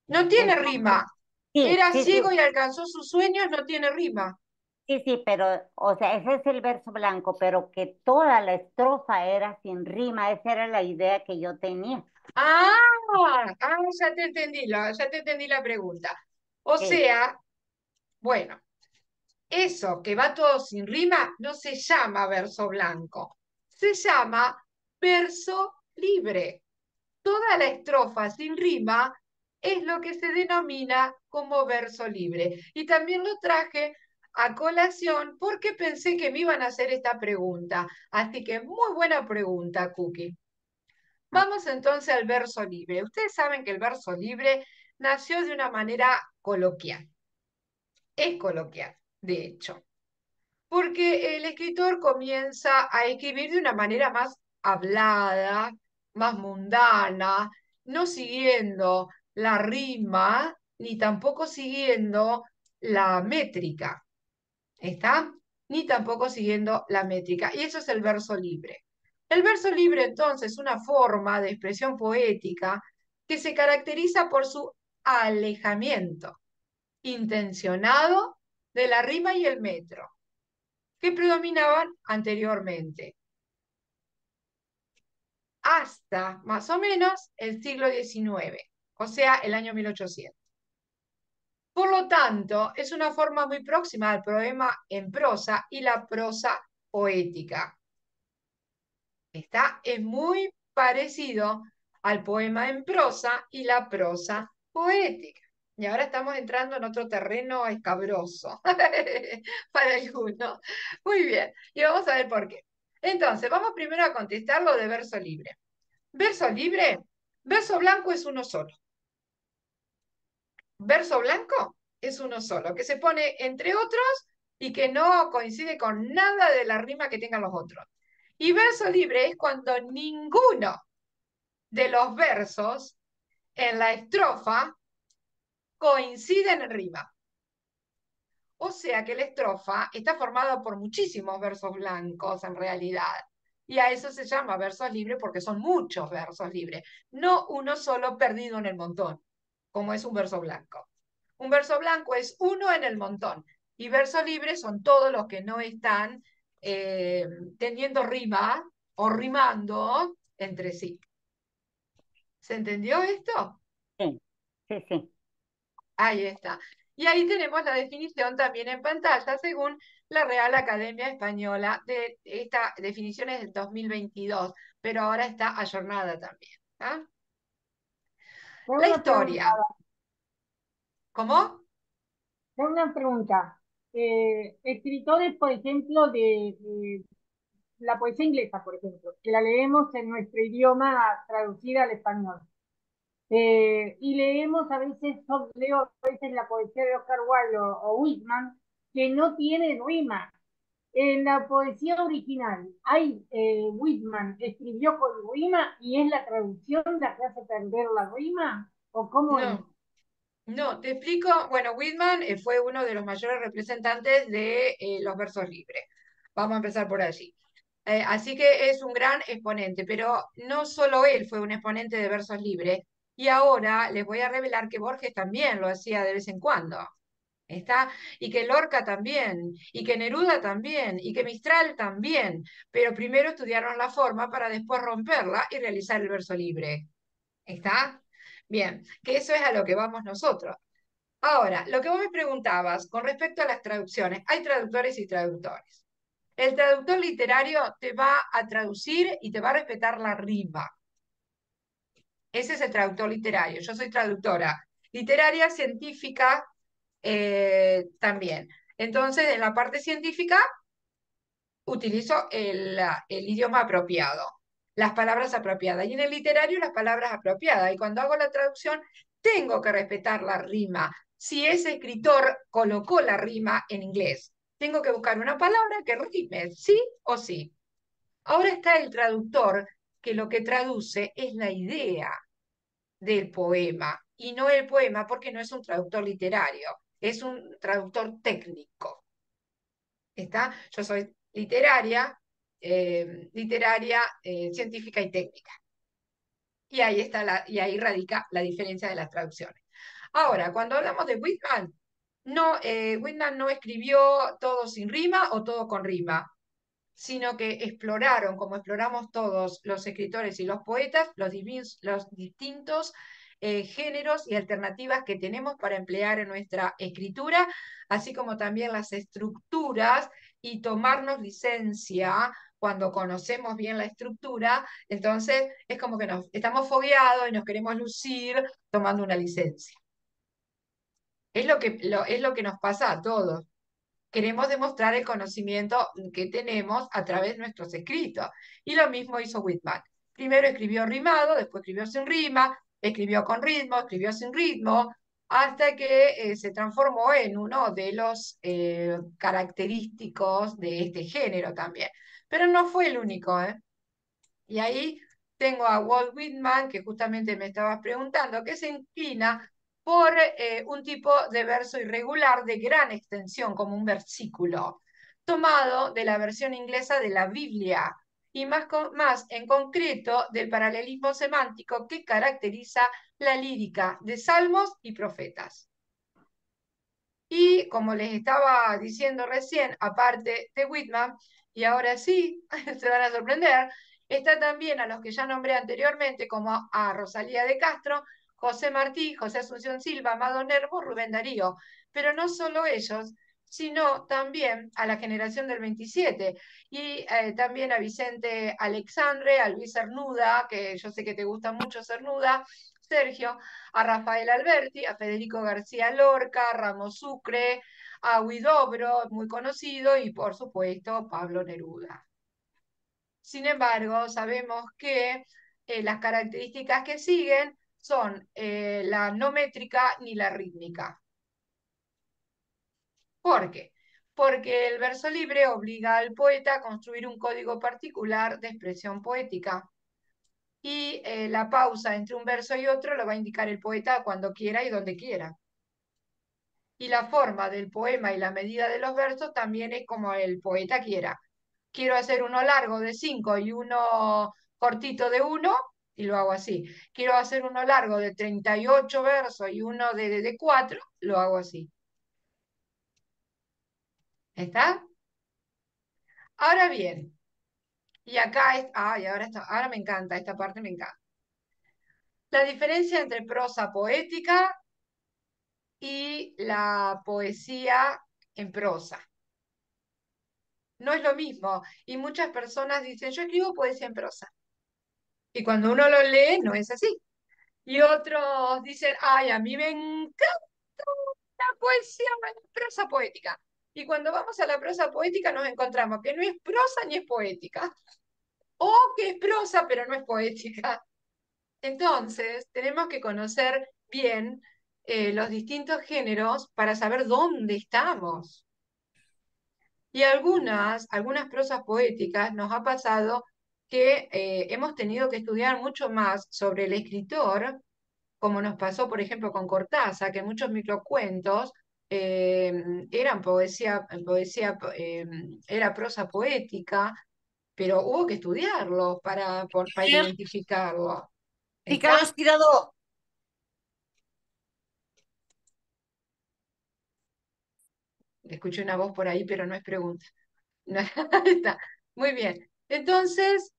A: No tiene
F: Entonces,
A: rima.
F: sí,
A: Era
F: sí, sí,
A: ciego y alcanzó sus sueños, no tiene rima.
F: sí, sí, pero, o sea, ese es el verso blanco, pero que toda la estrofa era sin rima, esa era la idea que yo tenía.
A: Ah, ya te entendí la pregunta. O
F: Sí.
A: sea, bueno, eso que va todo sin rima no se llama verso blanco, se llama verso libre. Toda la estrofa sin rima es lo que se denomina como verso libre. Y también lo traje a colación porque pensé que me iban a hacer esta pregunta. Así que muy buena pregunta, Cookie.
F: Ah,
A: Vamos entonces al verso libre. Ustedes saben que el verso libre nació de una manera coloquial. Es coloquial, de hecho, porque el escritor comienza a escribir de una manera más hablada, más mundana, no siguiendo la rima, ni tampoco siguiendo la métrica. ¿Está? Ni tampoco siguiendo la métrica. Y eso es el verso libre. El verso libre, entonces, es una forma de expresión poética que se caracteriza por su alejamiento intencionado de la rima y el metro, que predominaban anteriormente, hasta más o menos el siglo XIX, o sea, el año 1800. Por lo tanto, es una forma muy próxima al poema en prosa y la prosa poética. Es muy parecido al poema en prosa y la prosa poética. Y ahora estamos entrando en otro terreno escabroso para algunos. Muy bien, y vamos a ver por qué. Entonces, vamos primero a contestar lo de verso libre. Verso libre, verso blanco es uno solo. Verso blanco es uno solo, que se pone entre otros y que no coincide con nada de la rima que tengan los otros. Y verso libre es cuando ninguno de los versos en la estrofa coinciden en rima. O sea que la estrofa está formada por muchísimos versos blancos en realidad. Y a eso se llama versos libres porque son muchos versos libres, no uno solo perdido en el montón, como es un verso blanco. Un verso blanco es uno en el montón y versos libres son todos los que no están teniendo rima o rimando entre sí. ¿Se entendió esto?
F: sí, sí, sí.
A: Ahí está. Y ahí tenemos la definición también en pantalla, según la Real Academia Española. Esta definición es del 2022, pero ahora está ayornada también. ¿Ah?
C: Tengo
A: La
C: una pregunta,
A: historia. ¿Cómo?
C: tengo una pregunta. Escritores, por ejemplo, de la poesía inglesa, por ejemplo, que la leemos en nuestro idioma traducida al español. Y leemos a veces, yo leo a veces la poesía de Oscar Wilde o Whitman, que no tiene rima. En la poesía original, hay Whitman escribió con rima y es la traducción la que hace perder la rima, ¿o cómo es?
A: No, no, te explico. Bueno, Whitman fue uno de los mayores representantes de los versos libres. Vamos a empezar por allí. Así que es un gran exponente, pero no solo él fue un exponente de versos libres, Y ahora les voy a revelar que Borges también lo hacía de vez en cuando. ¿Está? Y que Lorca también, y que Neruda también, y que Mistral también, pero primero estudiaron la forma para después romperla y realizar el verso libre. ¿Está? Bien, que eso es a lo que vamos nosotros. Ahora, lo que vos me preguntabas con respecto a las traducciones, hay traductores y traductores. El traductor literario te va a traducir y te va a respetar la rima. Ese es el traductor literario. Yo soy traductora literaria, científica también. Entonces, en la parte científica utilizo el idioma apropiado, las palabras apropiadas. Y en el literario, las palabras apropiadas. Y cuando hago la traducción, tengo que respetar la rima. Si ese escritor colocó la rima en inglés, tengo que buscar una palabra que rime, sí o sí. Ahora está el traductor, que lo que traduce es la idea del poema, y no el poema porque no es un traductor literario, es un traductor técnico. ¿Está? Yo soy científica y técnica. Y ahí y ahí radica la diferencia de las traducciones. Ahora, cuando hablamos de Whitman, Whitman no escribió todo sin rima o todo con rima, sino que exploraron, como exploramos todos los escritores y los poetas, los distintos géneros y alternativas que tenemos para emplear en nuestra escritura, así como también las estructuras y tomarnos licencia cuando conocemos bien la estructura, entonces es como que estamos fogueados y nos queremos lucir tomando una licencia. Es lo que nos pasa a todos. Queremos demostrar el conocimiento que tenemos a través de nuestros escritos. Y lo mismo hizo Whitman. Primero escribió rimado, después escribió sin rima, escribió con ritmo, escribió sin ritmo, hasta que se transformó en uno de los característicos de este género también. Pero no fue el único, ¿eh? Y ahí tengo a Walt Whitman, que justamente me estabas preguntando, que se inclina por un tipo de verso irregular de gran extensión, como un versículo, tomado de la versión inglesa de la Biblia, y más en concreto del paralelismo semántico que caracteriza la lírica de salmos y profetas. Y como les estaba diciendo recién, aparte de Whitman, y ahora sí, se van a sorprender, está también a los que ya nombré anteriormente, como a Rosalía de Castro, José Martí, José Asunción Silva, Amado Nervo, Rubén Darío. Pero no solo ellos, sino también a la generación del 27, y también a Vicente Alexandre, a Luis Cernuda, que yo sé que te gusta mucho Cernuda, Sergio, a Rafael Alberti, a Federico García Lorca, a Ramos Sucre, a Huidobro, muy conocido, y por supuesto Pablo Neruda. Sin embargo, sabemos que las características que siguen son la no métrica ni la rítmica. ¿Por qué? Porque el verso libre obliga al poeta a construir un código particular de expresión poética. Y la pausa entre un verso y otro lo va a indicar el poeta cuando quiera y donde quiera. Y la forma del poema y la medida de los versos también es como el poeta quiera. Quiero hacer uno largo de 5 y uno cortito de 1, y lo hago así. Quiero hacer uno largo de 38 versos y uno de 4, lo hago así. ¿Está? Ahora bien, y acá ahora me encanta, esta parte me encanta. La diferencia entre prosa poética y la poesía en prosa. No es lo mismo. Y muchas personas dicen, yo escribo poesía en prosa. Y cuando uno lo lee, no es así. Y otros dicen, ay, a mí me encanta la poesía en prosa poética. Y cuando vamos a la prosa poética nos encontramos que no es prosa ni es poética. O que es prosa pero no es poética. Entonces, tenemos que conocer bien los distintos géneros para saber dónde estamos. Y algunas prosas poéticas nos ha pasado que hemos tenido que estudiar mucho más sobre el escritor, como nos pasó, por ejemplo, con Cortázar, que muchos microcuentos eran era prosa poética, pero hubo que estudiarlos para
D: Mujer,
A: identificarlo.
D: sí que lo
A: ¿Está?
D: has tirado
A: Escuché una voz por ahí, pero no es pregunta. No, ahí está. Muy bien. Entonces,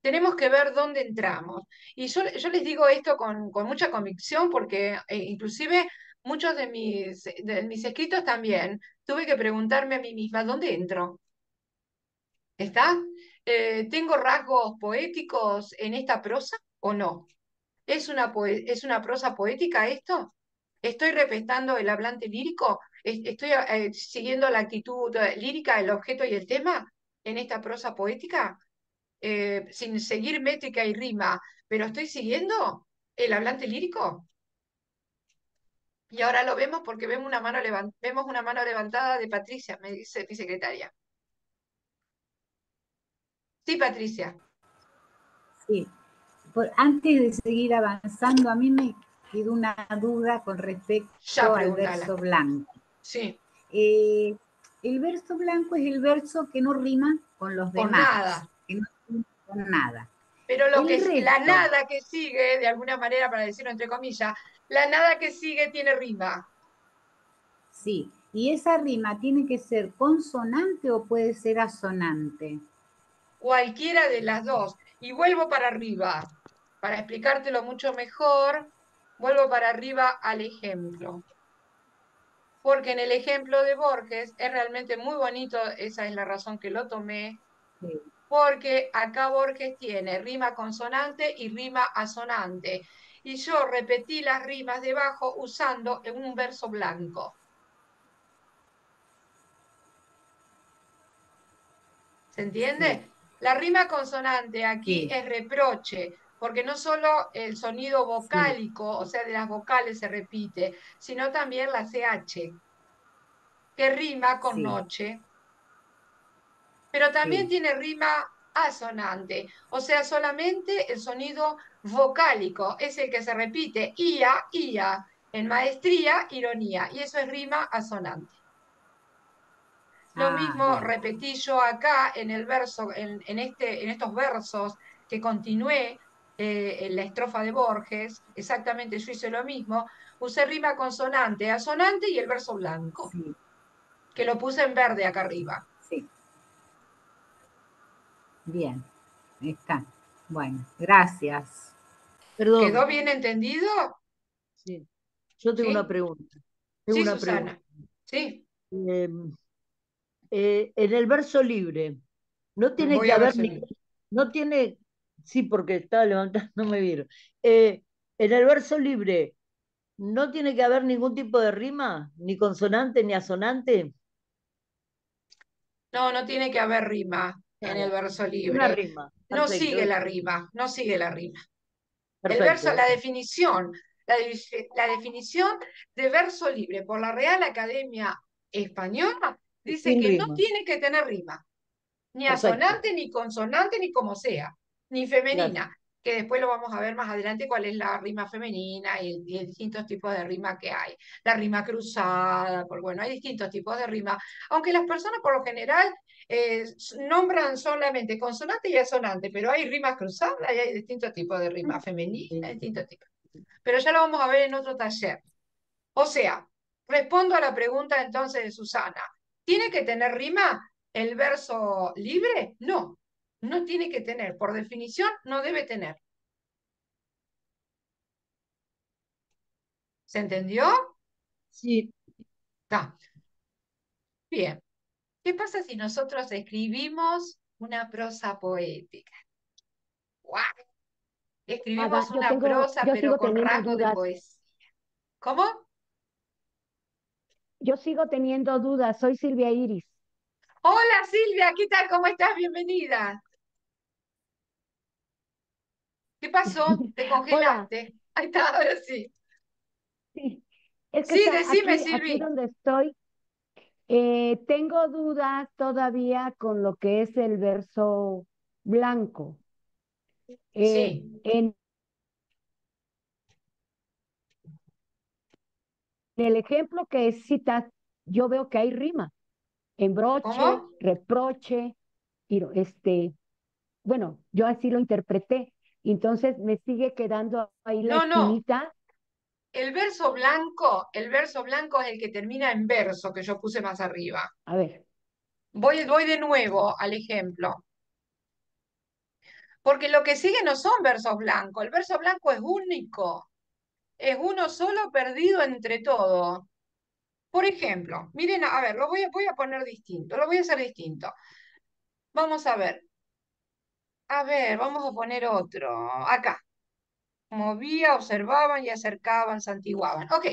A: tenemos que ver dónde entramos. Y yo les digo esto con mucha convicción porque inclusive muchos de mis escritos también tuve que preguntarme a mí misma, ¿dónde entro? ¿Está? ¿Tengo rasgos poéticos en esta prosa o no? ¿Es una prosa poética esto? ¿Estoy respetando el hablante lírico? ¿Estoy siguiendo la actitud lírica, el objeto y el tema en esta prosa poética? Sin seguir métrica y rima, pero estoy siguiendo el hablante lírico. Y ahora lo vemos porque vemos una mano levantada de Patricia, me dice mi secretaria. Sí, Patricia.
E: Sí. Antes de seguir avanzando, a mí me quedó una duda con
A: Ya
E: respecto al
A: pregúntala.
E: verso blanco.
A: Sí,
E: El verso blanco es el verso que no rima con los
A: con
E: demás,
A: nada.
E: que no rima con nada.
A: Pero la
E: resto,
A: nada que sigue, de alguna manera, para decirlo entre comillas, la nada que sigue tiene rima.
E: sí. ¿Y esa rima tiene que ser consonante o puede ser asonante?
A: Cualquiera de las dos. Y vuelvo para arriba. Para explicártelo mucho mejor, vuelvo para arriba al ejemplo. Porque en el ejemplo de Borges es realmente muy bonito, esa es la razón que lo tomé,
E: Sí.
A: porque acá Borges tiene rima consonante y rima asonante. Y yo repetí las rimas debajo usando en un verso blanco. ¿Se
E: Sí,
A: entiende? La rima consonante aquí
E: sí,
A: es reproche, porque no solo el sonido
E: sí,
A: vocálico, o sea, de las vocales se repite, sino también la CH, que rima con
E: sí,
A: noche, pero también
E: sí.
A: tiene rima asonante, o sea, solamente el sonido vocálico es el que se repite, ia, ia, en maestría, ironía, y eso es rima asonante. Lo
E: Ah,
A: mismo
E: bien.
A: repetí yo acá en el verso, en estos versos que continué en la estrofa de Borges, exactamente yo hice lo mismo, usé rima consonante, asonante y el verso blanco,
E: Sí,
A: que lo puse en verde acá arriba.
E: sí. Bien. Está. Bueno, gracias.
A: ¿Quedó
B: Perdón,
A: bien entendido?
B: sí. Yo tengo una
A: ¿Sí?
B: pregunta. Tengo
A: Sí,
B: una pregunta.
A: Susana. Sí,
B: Eh, en el verso libre, no tiene
A: voy
B: que
A: a ver
B: haber
A: si...
B: no tiene, sí, porque estaba levantando, no me vieron. En el verso libre, no tiene que haber ningún tipo de rima, ni consonante, ni asonante.
A: No, no tiene que haber rima en el
B: Nada,
A: verso
B: una
A: libre.
B: rima.
A: No
B: Perfecto,
A: sigue la rima, no sigue la rima. El verso,
B: perfecto.
A: la definición, la definición de verso libre por la Real Academia Española dice
B: Sin
A: que no
B: rima.
A: tiene que tener rima, ni
B: Perfecto.
A: asonante, ni consonante, ni como sea, ni
B: Gracias.
A: femenina, que después lo vamos a ver más adelante cuál es la rima femenina y distintos tipos de rima que hay. La rima cruzada, bueno, hay distintos tipos de rima, aunque las personas por lo general nombran solamente consonante y asonante, pero hay rimas cruzadas y hay distintos tipos de rima femenina,
B: Sí.
A: distintos tipos. Pero ya lo vamos a ver en otro taller. O sea, respondo a la pregunta entonces de Susana. ¿Tiene que tener rima el verso libre? No, no tiene que tener. Por definición, no debe tener. ¿Se entendió?
B: Sí.
A: Está. Bien. ¿Qué pasa si nosotros escribimos una prosa poética? ¡Guau!
G: Ada,
A: Escribimos una prosa,
G: yo
A: pero
G: sigo
A: con
G: teniendo
A: rasgos de
G: dudas.
A: poesía. ¿Cómo?
G: Yo sigo teniendo dudas. Soy Silvia Iris.
A: Hola Silvia, ¿qué tal? ¿Cómo estás? Bienvenida. ¿Qué pasó? ¿Te
G: Hola.
A: congelaste? Ahí está, ahora sí.
G: Sí, es que
A: Sí,
G: está
A: decime,
G: aquí
A: Silvi.
G: donde estoy. Tengo dudas todavía con lo que es el verso blanco.
A: Sí.
G: En el ejemplo que citas, yo veo que hay rima. Embroche,
A: ¿Cómo?
G: reproche, bueno, yo así lo interpreté. Entonces me sigue quedando ahí la
A: No, no.
G: espinita.
A: el verso blanco es el que termina en verso, que yo puse más arriba.
G: A ver,
A: Voy de nuevo al ejemplo. Porque lo que sigue no son versos blancos. El verso blanco es único. Es uno solo perdido entre todo. Por ejemplo, miren, a ver, voy a poner distinto, lo voy a hacer distinto. Vamos a ver. A ver, vamos a poner otro. Acá. Movía, observaban y acercaban, santiguaban. Ok.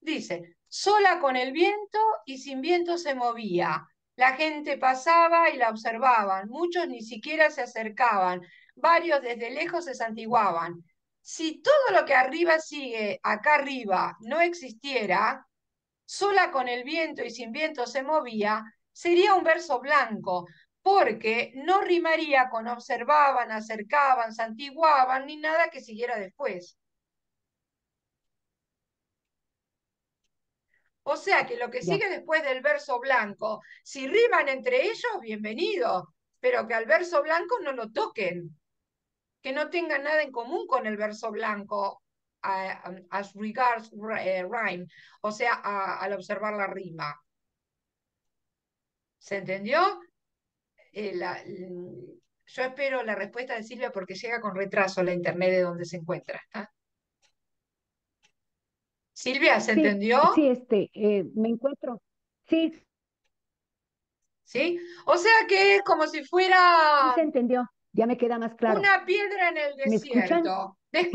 A: Dice, sola con el viento y sin viento se movía. La gente pasaba y la observaban. Muchos ni siquiera se acercaban. Varios desde lejos se santiguaban. Si todo lo que arriba sigue acá arriba no existiera, sola con el viento y sin viento se movía, sería un verso blanco, porque no rimaría con observaban, acercaban, santiguaban, ni nada que siguiera después. O sea que lo que
G: ya.
A: sigue después del verso blanco, si riman entre ellos, bienvenido, pero que al verso blanco no lo toquen, que no tengan nada en común con el verso blanco as regards rhyme, o sea, al observar la rima. ¿Se entendió? Yo espero la respuesta de Silvia porque llega con retraso la internet de donde se encuentra. ¿Ah? Silvia, ¿se
G: Sí,
A: entendió?
G: sí, me encuentro. Sí,
A: ¿Sí? O sea que es como si
G: sí
A: fuera
G: se entendió. Ya me queda más claro.
A: una piedra en el
G: ¿Me escuchan?
A: desierto.
G: Sí,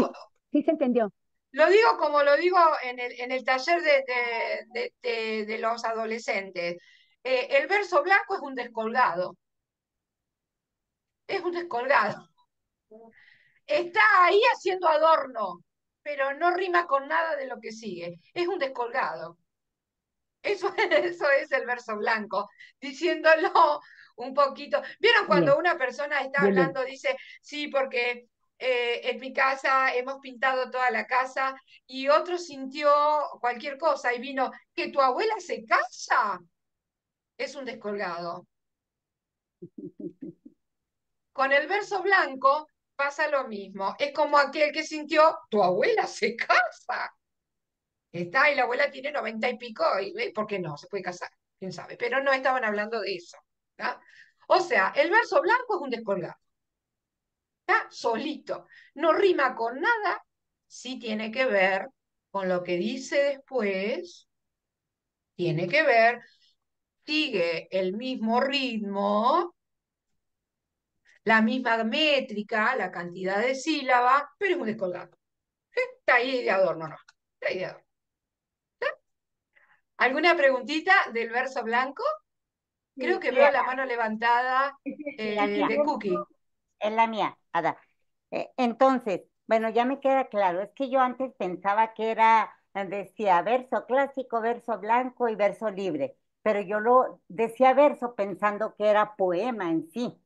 G: sí se entendió.
A: Lo digo como lo digo en el taller de los adolescentes. El verso blanco es un descolgado. Está ahí haciendo adorno, pero no rima con nada de lo que sigue. Es un descolgado. Eso es el verso blanco, diciéndolo un poquito. ¿Vieron cuando
G: Bien,
A: una persona está
G: bien, bien.
A: hablando, dice, sí, porque en mi casa hemos pintado toda la casa y otro sintió cualquier cosa y vino, que tu abuela se casa? Es un descolgado. Con el verso blanco pasa lo mismo. Es como aquel que sintió, tu abuela se casa. Está, y la abuela tiene 90 y pico, y ¿por qué no? Se puede casar, quién sabe. Pero no estaban hablando de eso. ¿Tá? O sea, el verso blanco es un descolgado. ¿Tá? Solito. No rima con nada, sí tiene que ver con lo que dice después, tiene que ver, sigue el mismo ritmo, la misma métrica, la cantidad de sílabas, pero es un descolgado. Está ahí de adorno, no. Está ahí de adorno. ¿Alguna preguntita del verso blanco? Creo
C: Sí,
A: que veo la mano levantada
F: La mía,
A: de Cookie.
F: es la mía, Ada. Entonces, bueno, ya me queda claro, es que yo antes pensaba que era, decía verso clásico, verso blanco y verso libre, pero yo lo decía verso pensando que era poema en sí.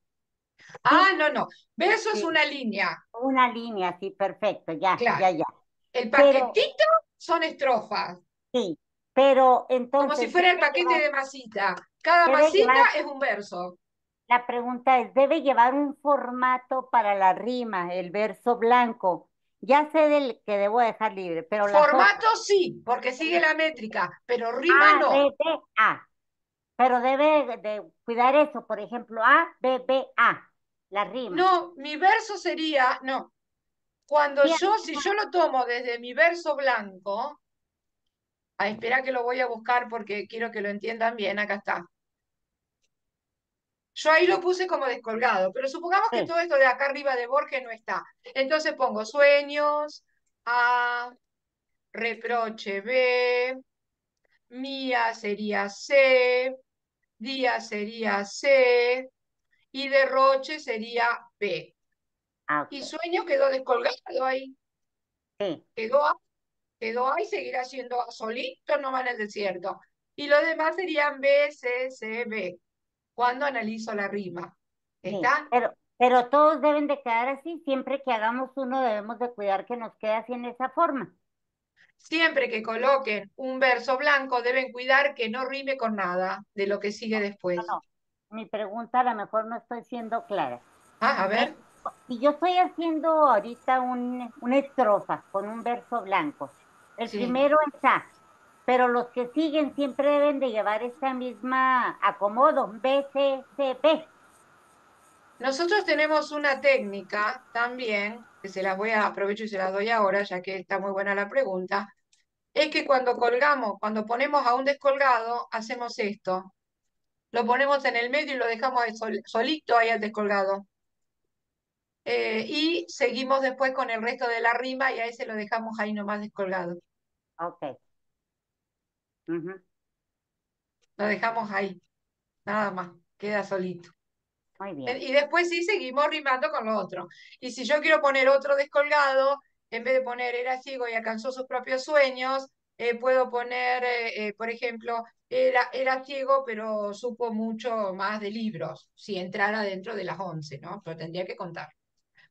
F: Sí,
A: Ah, no, no. Verso es
F: sí,
A: una línea,
F: una línea, sí, perfecto, ya,
A: claro.
F: ya, ya.
A: El
F: Pero,
A: paquetito son estrofas,
F: sí, pero
A: como si
F: entonces
A: fuera el paquete de masita. Cada
F: debe
A: masita
F: llevar,
A: es un verso.
F: la pregunta es, ¿debe llevar un formato para la rima, el verso blanco? Ya sé del que debo dejar libre, pero las otras.
A: Formato sí, porque sigue la métrica, pero rima
F: A,
A: no.
F: B, B, A. Pero debe de cuidar eso, por ejemplo, A, B, B, A, la rima.
A: No, mi verso sería, no. Cuando
F: Sí,
A: si yo lo tomo desde mi verso blanco, espera que lo voy a buscar porque quiero que lo entiendan bien, acá está. Yo ahí lo puse como descolgado, pero supongamos que
F: sí,
A: todo esto de acá arriba de Borges no está. Entonces pongo sueños, A, reproche B, mía sería C, día sería C y derroche sería B.
F: ah,
A: Y
F: ok,
A: sueño quedó descolgado ahí,
F: sí,
A: quedó A, quedó A y seguirá siendo A solito, no va en el desierto. Y los demás serían B, C, C, B, cuando analizo la rima.
F: sí.
A: ¿Está?
F: Pero todos deben de quedar así, siempre que hagamos uno debemos de cuidar que nos quede así en esa forma.
A: Siempre que coloquen un verso blanco, deben cuidar que no rime con nada de lo que sigue
F: No,
A: después.
F: no, mi pregunta a lo mejor no estoy siendo clara.
A: Ah, a
F: Eh,
A: ver.
F: si yo estoy haciendo ahorita una estrofa con un verso blanco, El
A: Sí.
F: primero es A, pero los que siguen siempre deben de llevar esta misma acomodo, B, C, C, B.
A: Nosotros tenemos una técnica también, que se las voy a aprovecho y se las doy ahora, ya que está muy buena la pregunta, es que cuando colgamos, cuando ponemos a un descolgado, hacemos esto. Lo ponemos en el medio y lo dejamos ahí solito ahí al descolgado. Y seguimos después con el resto de la rima y a ese lo dejamos ahí nomás descolgado.
F: Ok. Ujú.
A: Lo dejamos ahí, nada más, queda solito.
F: Muy bien.
A: Y después sí seguimos rimando con lo otro. Y si yo quiero poner otro descolgado, en vez de poner era ciego y alcanzó sus propios sueños, puedo poner, por ejemplo, era ciego, pero supo mucho más de libros, si entrara dentro de las 11, ¿no? Pero tendría que contar.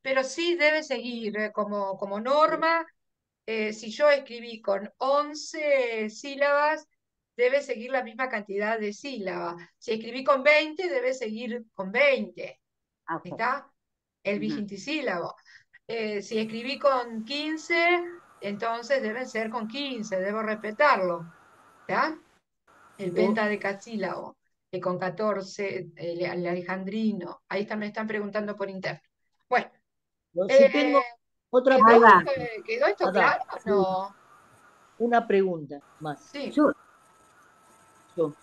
A: Pero sí debe seguir como norma. Si yo escribí con 11 sílabas, debe seguir la misma cantidad de sílabas. Si escribí con 20, debe seguir con 20.
F: Ok.
A: ¿Está? El
F: Ujú.
A: vigintisílabo. Si escribí con 15, entonces deben ser con 15, debo respetarlo. ¿Está? El
B: Yo,
A: pentadecasílabo, con 14, el alejandrino. Ahí me están preguntando por interno. Bueno,
B: yo sí
A: eh,
B: tengo otra
A: ¿quedó,
B: pregunta.
E: Ada,
A: quedó esto
B: Ada,
A: claro o
E: sí,
A: no?
B: una pregunta más.
A: Sí,
E: yo,
B: Yo,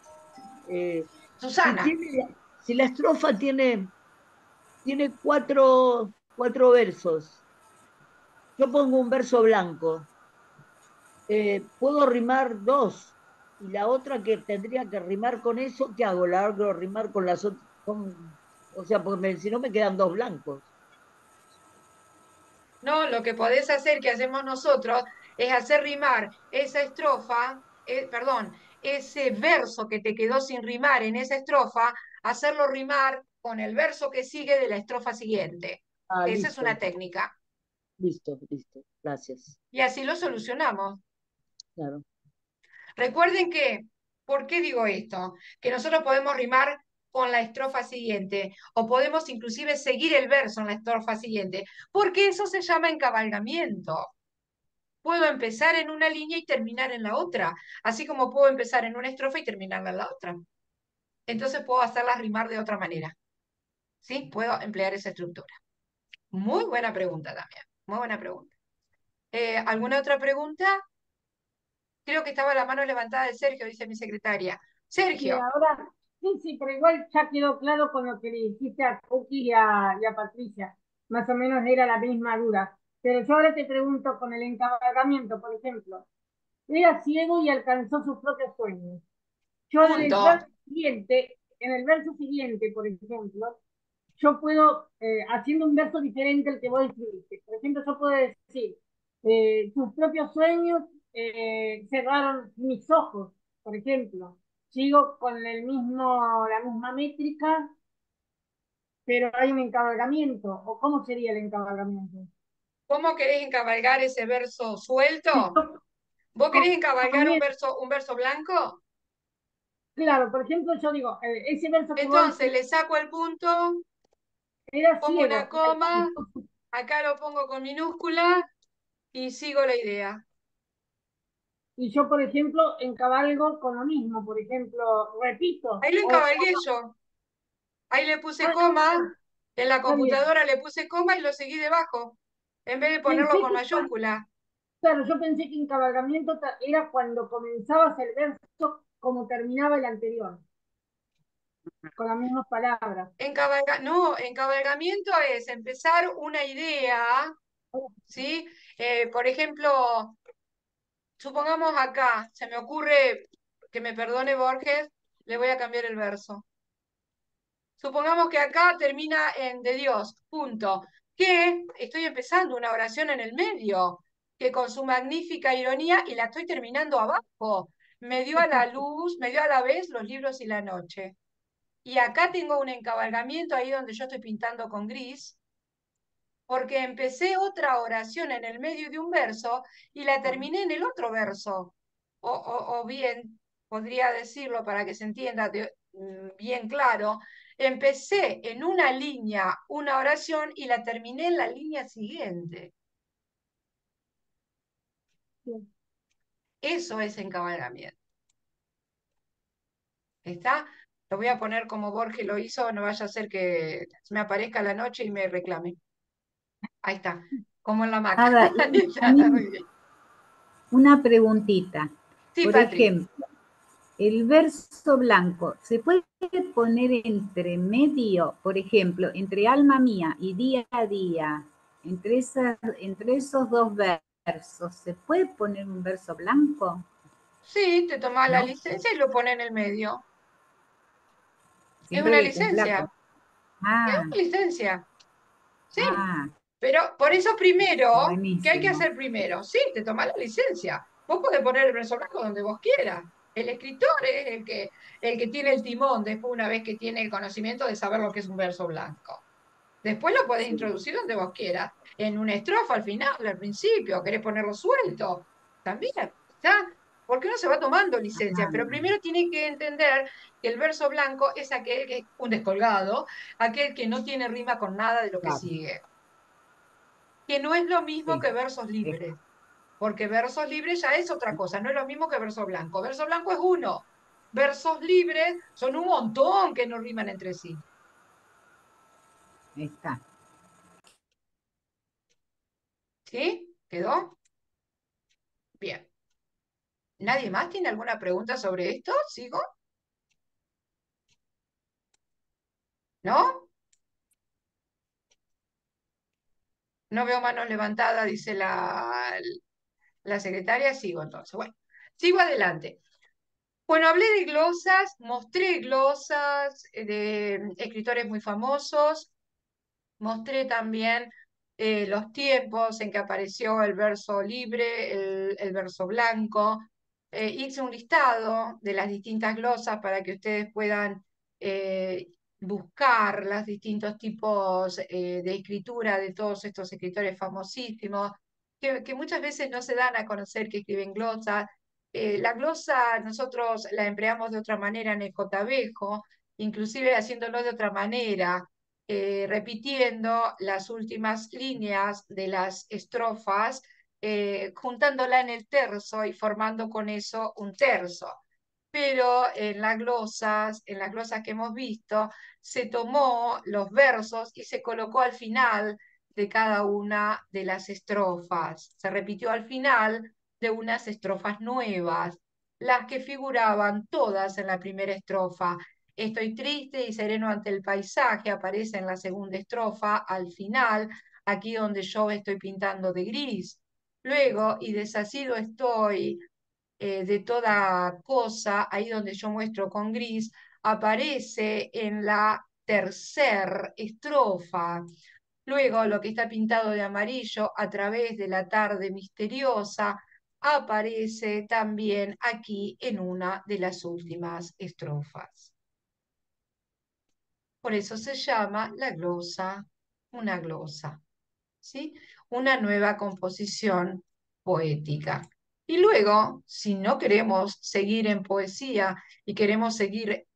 B: eh, si
A: Susana.
B: tiene, si la estrofa tiene cuatro versos, yo pongo un verso blanco, puedo rimar dos, y la otra que tendría que rimar con eso, ¿qué hago? ¿La hago rimar con las otras? O sea, porque si no me quedan dos blancos.
A: No, lo que podés hacer, que hacemos nosotros, es hacer rimar esa estrofa, perdón, ese verso que te quedó sin rimar en esa estrofa, hacerlo rimar con el verso que sigue de la estrofa siguiente.
B: Ah,
A: Esa es una
B: listo,
A: técnica.
B: listo, listo. Gracias.
A: Y así lo solucionamos.
B: Claro.
A: Recuerden que, ¿por qué digo esto? Que nosotros podemos rimar con la estrofa siguiente, o podemos inclusive seguir el verso en la estrofa siguiente, porque eso se llama encabalgamiento. Puedo empezar en una línea y terminar en la otra, así como puedo empezar en una estrofa y terminarla en la otra. Entonces puedo hacerlas rimar de otra manera. ¿Sí? Puedo emplear esa estructura. Muy buena pregunta también. Muy buena pregunta. ¿Alguna otra pregunta? Creo que estaba la mano levantada de Sergio, dice mi secretaria.
C: Y
A: Sergio,
C: ahora, sí, sí, pero igual ya quedó claro con lo que le dijiste a Cookie y a Patricia. Más o menos era la misma duda. Pero yo ahora te pregunto con el encabalgamiento, por ejemplo. Era ciego y alcanzó sus propios sueños. Yo en el
A: punto.
C: verso siguiente, por ejemplo, yo puedo, haciendo un verso diferente al que vos escribiste. Por ejemplo, yo puedo decir, tus propios sueños cerraron mis ojos, por ejemplo. Sigo con la misma métrica, pero hay un encabalgamiento. ¿O cómo sería el encabalgamiento?
A: ¿Cómo querés encabalgar ese verso
C: Si
A: suelto?
C: yo
A: ¿Vos querés encabalgar
C: comienzo,
A: un verso blanco?
C: claro, por ejemplo, yo digo, ese verso que vos
A: Entonces
C: escribiste
A: le saco el punto,
C: era
A: pongo una
C: ciego.
A: coma, acá lo pongo con minúscula y sigo la idea.
C: Y yo, por ejemplo, encabalgo con lo mismo, por ejemplo, repito,
A: Ahí lo
C: o,
A: encabalgué yo. Ahí le puse
C: ah,
A: coma,
C: no,
A: en la
C: está bien.
A: computadora le puse coma y lo seguí debajo, en vez de ponerlo
C: Pensé
A: con
C: que,
A: mayúscula.
C: claro, yo pensé que encabalgamiento era cuando comenzabas el verso como terminaba el anterior, con las mismas palabras.
A: No, encabalgamiento es empezar una idea, ¿sí? Por ejemplo, supongamos acá, se me ocurre, que me perdone Borges, le voy a cambiar el verso. Supongamos que acá termina en de Dios, punto. Que estoy empezando una oración en el medio, que con su magnífica ironía, y la estoy terminando abajo, me dio a la luz, me dio a la vez los libros y la noche. Y acá tengo un encabalgamiento ahí donde yo estoy pintando con gris, porque empecé otra oración en el medio de un verso y la terminé en el otro verso. O bien, podría decirlo para que se entienda bien claro, empecé en una línea una oración y la terminé en la línea siguiente. Eso es encabalgamiento. ¿Está? Lo voy a poner como Borges lo hizo, no vaya a ser que me aparezca la noche y me reclame. Ahí está, como en la maca.
E: Ada,
A: Ahí
E: y a
A: está,
E: mí
A: muy bien.
E: una preguntita.
A: Sí,
E: Por
A: Patri.
E: ejemplo, el verso blanco, ¿se puede poner entre medio? Por ejemplo, entre alma mía y día a día, entre esos dos versos, ¿se puede poner un verso blanco?
A: Sí, te tomás la
E: ¿No?
A: licencia y lo pones en el medio. Es una
E: Siempre que cumpla
A: licencia,
E: con...
A: es
E: Ah,
A: una licencia. Sí,
E: ah,
A: pero por eso primero, ¿qué hay que
E: buenísimo.
A: hacer primero? Sí, te tomás la licencia. Vos podés poner el verso blanco donde vos quieras. El escritor es el que tiene el timón después, una vez que tiene el conocimiento de saber lo que es un verso blanco. Después lo podés
E: Sí.
A: introducir donde vos quieras. En una estrofa, al final, al principio, querés ponerlo suelto. También, ¿está? Porque uno se va tomando licencia,
E: Ah,
A: pero primero tiene que entender que el verso blanco es aquel que es un descolgado, aquel que no tiene rima con nada de lo que
E: claro,
A: sigue. Que no es lo mismo
E: sí.
A: que versos
E: Es-
A: libres, porque versos libres ya es otra cosa, no es lo mismo que verso blanco. Verso blanco es uno, versos libres son un montón que no riman entre sí.
E: Está.
A: ¿Sí? ¿Quedó? Bien. ¿Nadie más tiene alguna pregunta sobre esto? ¿Sigo? ¿No? No veo manos levantadas, dice la secretaria. Sigo entonces. Bueno, sigo adelante. Bueno, hablé de glosas, mostré glosas de escritores muy famosos. Mostré también los tiempos en que apareció el verso libre, el verso blanco. Hice un listado de las distintas glosas para que ustedes puedan eh, buscar los distintos tipos de escritura de todos estos escritores famosísimos, que muchas veces no se dan a conocer que escriben glosas. La glosa nosotros la empleamos de otra manera en el cotabejo, inclusive haciéndolo de otra manera repitiendo las últimas líneas de las estrofas, juntándola en el terzo y formando con eso un terzo. Pero en las glosas que hemos visto, se tomó los versos y se colocó al final de cada una de las estrofas. Se repitió al final de unas estrofas nuevas, las que figuraban todas en la primera estrofa. Estoy triste y sereno ante el paisaje, aparece en la segunda estrofa, al final, aquí donde yo estoy pintando de gris. Luego, y desasido estoy de toda cosa, ahí donde yo muestro con gris, aparece en la tercera estrofa. Luego, lo que está pintado de amarillo a través de la tarde misteriosa aparece también aquí en una de las últimas estrofas. Por eso se llama la glosa, una glosa, ¿sí? Una nueva composición poética. Y luego, si no queremos seguir en poesía y queremos seguir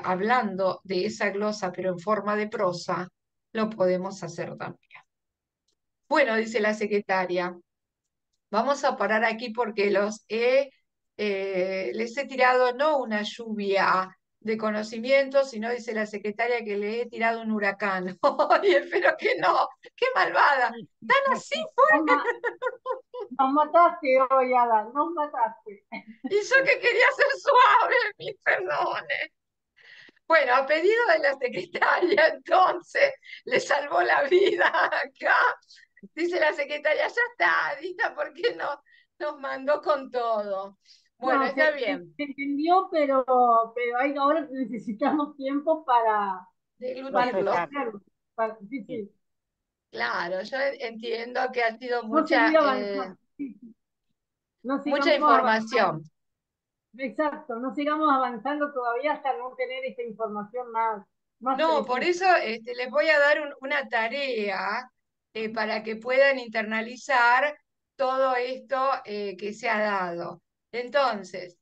A: hablando de esa glosa, pero en forma de prosa, lo podemos hacer también. Bueno, dice la secretaria, vamos a parar aquí porque les he tirado no una lluvia de conocimientos, sino dice la secretaria que le he tirado un huracán. Ay, espero que no, qué malvada. Tan así
C: Nos,
A: fue.
C: ma- nos mataste hoy, Ada, nos mataste.
A: Y yo que quería ser suave, mis perdones. Bueno, a pedido de la secretaria, entonces, le salvó la vida acá. Dice la secretaria, ya está, Adita, ¿por qué no nos mandó con todo? Bueno,
C: No,
A: está
C: se
A: bien.
C: entendió, ahora necesitamos tiempo para
A: Deglutirlo.
F: procesar.
C: procesarlo. Sí,
F: Sí.
C: sí.
A: Claro, yo entiendo que ha sido
C: No
A: mucha,
C: seguir avanzando. Sí, sí. No
A: mucha
C: sigamos avanzando.
A: información.
C: Exacto, no sigamos avanzando todavía hasta no tener esta información más
A: No, por
C: precisa.
A: eso les voy a dar una tarea para que puedan internalizar todo esto que se ha dado. Entonces,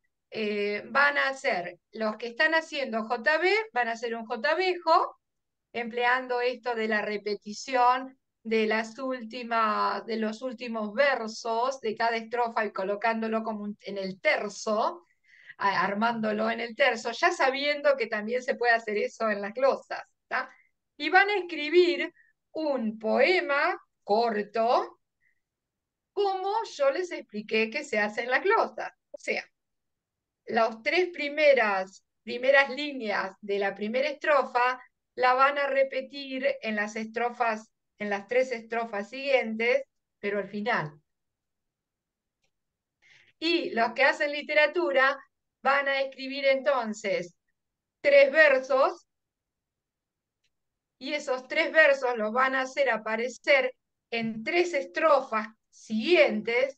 A: van a hacer, los que están haciendo JB, van a hacer un JBjo, empleando esto de la repetición de los últimos versos de cada estrofa y colocándolo como en el terzo, armándolo en el terzo, ya sabiendo que también se puede hacer eso en las glosas, ¿tá? Y van a escribir un poema corto, como yo les expliqué que se hace en las glosas. O sea, las tres primeras líneas de la primera estrofa la van a repetir en las estrofas, en las tres estrofas siguientes, pero al final. Y los que hacen literatura van a escribir entonces tres versos, y esos tres versos los van a hacer aparecer en tres estrofas siguientes,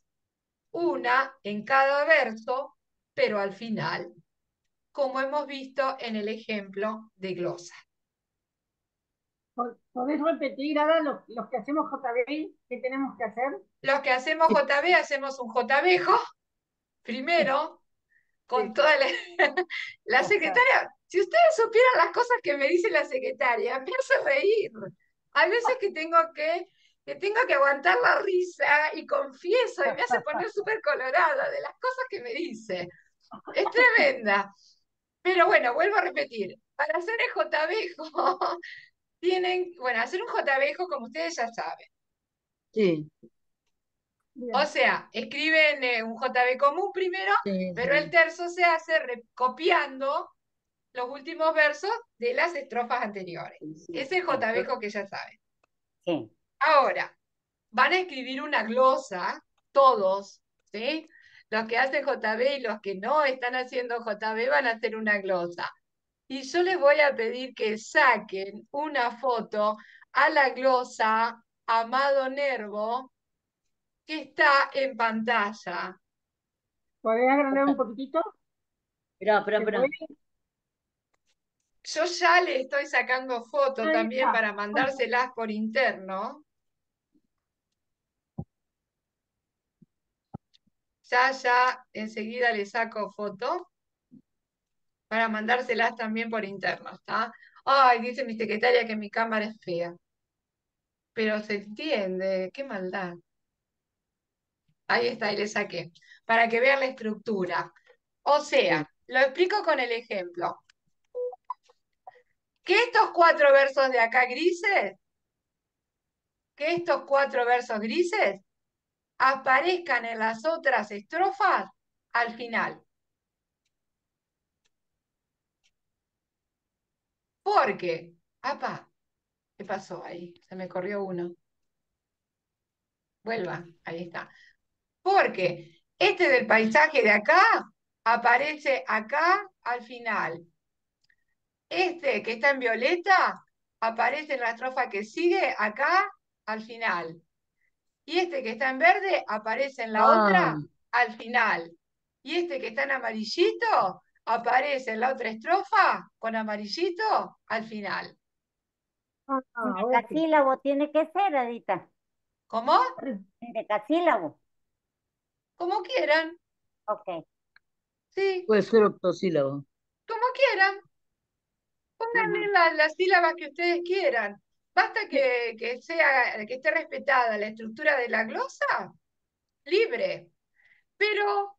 A: una en cada verso, pero al final, como hemos visto en el ejemplo de glosa.
C: ¿Podés repetir ahora los que hacemos JB? ¿Qué tenemos que hacer?
A: Los que hacemos JB, hacemos un JBejo primero, con toda la secretaria. Si ustedes supieran las cosas que me dice la secretaria, me hace reír. Hay veces que tengo que aguantar la risa y confieso y me hace poner súper colorada de las cosas que me dice. Es tremenda. Pero bueno, vuelvo a repetir. Para hacer el JBejo, hacer un JBejo como ustedes ya saben.
B: Sí,
A: O sea, escriben un JB común primero,
B: sí,
A: pero el
B: sí.
A: terzo se hace copiando los últimos versos de las estrofas anteriores.
B: Sí,
A: Es el
F: Sí,
A: JB que ya saben.
F: sí.
A: Ahora, van a escribir una glosa, todos, ¿sí? Los que hacen JB y los que no están haciendo JB van a hacer una glosa. Y yo les voy a pedir que saquen una foto a la glosa Amado Nervo, que está en pantalla.
C: ¿Podés agrandar un poquitito?
B: Espera,
C: ¿Se
B: espera.
C: puede?
A: Yo ya le estoy sacando foto
C: Ahí
A: también
C: está.
A: para mandárselas por interno. Ya, enseguida le saco foto para mandárselas también por interno, ¿está? Ay, dice mi secretaria que mi cámara es fea. Pero se entiende, qué maldad. Ahí está, ahí le saqué. Para que vean la estructura. O
B: Sí.
A: sea, lo explico con el ejemplo. Que estos cuatro versos de acá grises, que estos cuatro versos grises aparezcan en las otras estrofas al final. Porque, apa, ¿qué pasó ahí? Se me corrió uno. Vuelva, ahí está. Porque este del paisaje de acá aparece acá al final. Este que está en violeta aparece en la estrofa que sigue acá al final. Y este que está en verde aparece en la
B: Ah,
A: otra al final. Y este que está en amarillito aparece en la otra estrofa con amarillito al final.
C: Ah,
F: Un
C: ok.
F: decasílabo tiene que ser, Adita.
A: ¿Cómo?
F: Un decasílabo.
A: Como quieran.
F: Ok.
A: Sí,
B: puede ser octosílabo.
A: como quieran. Pónganle
F: Ujú.
A: las sílabas que ustedes quieran. Basta que esté respetada la estructura de la glosa, libre. Pero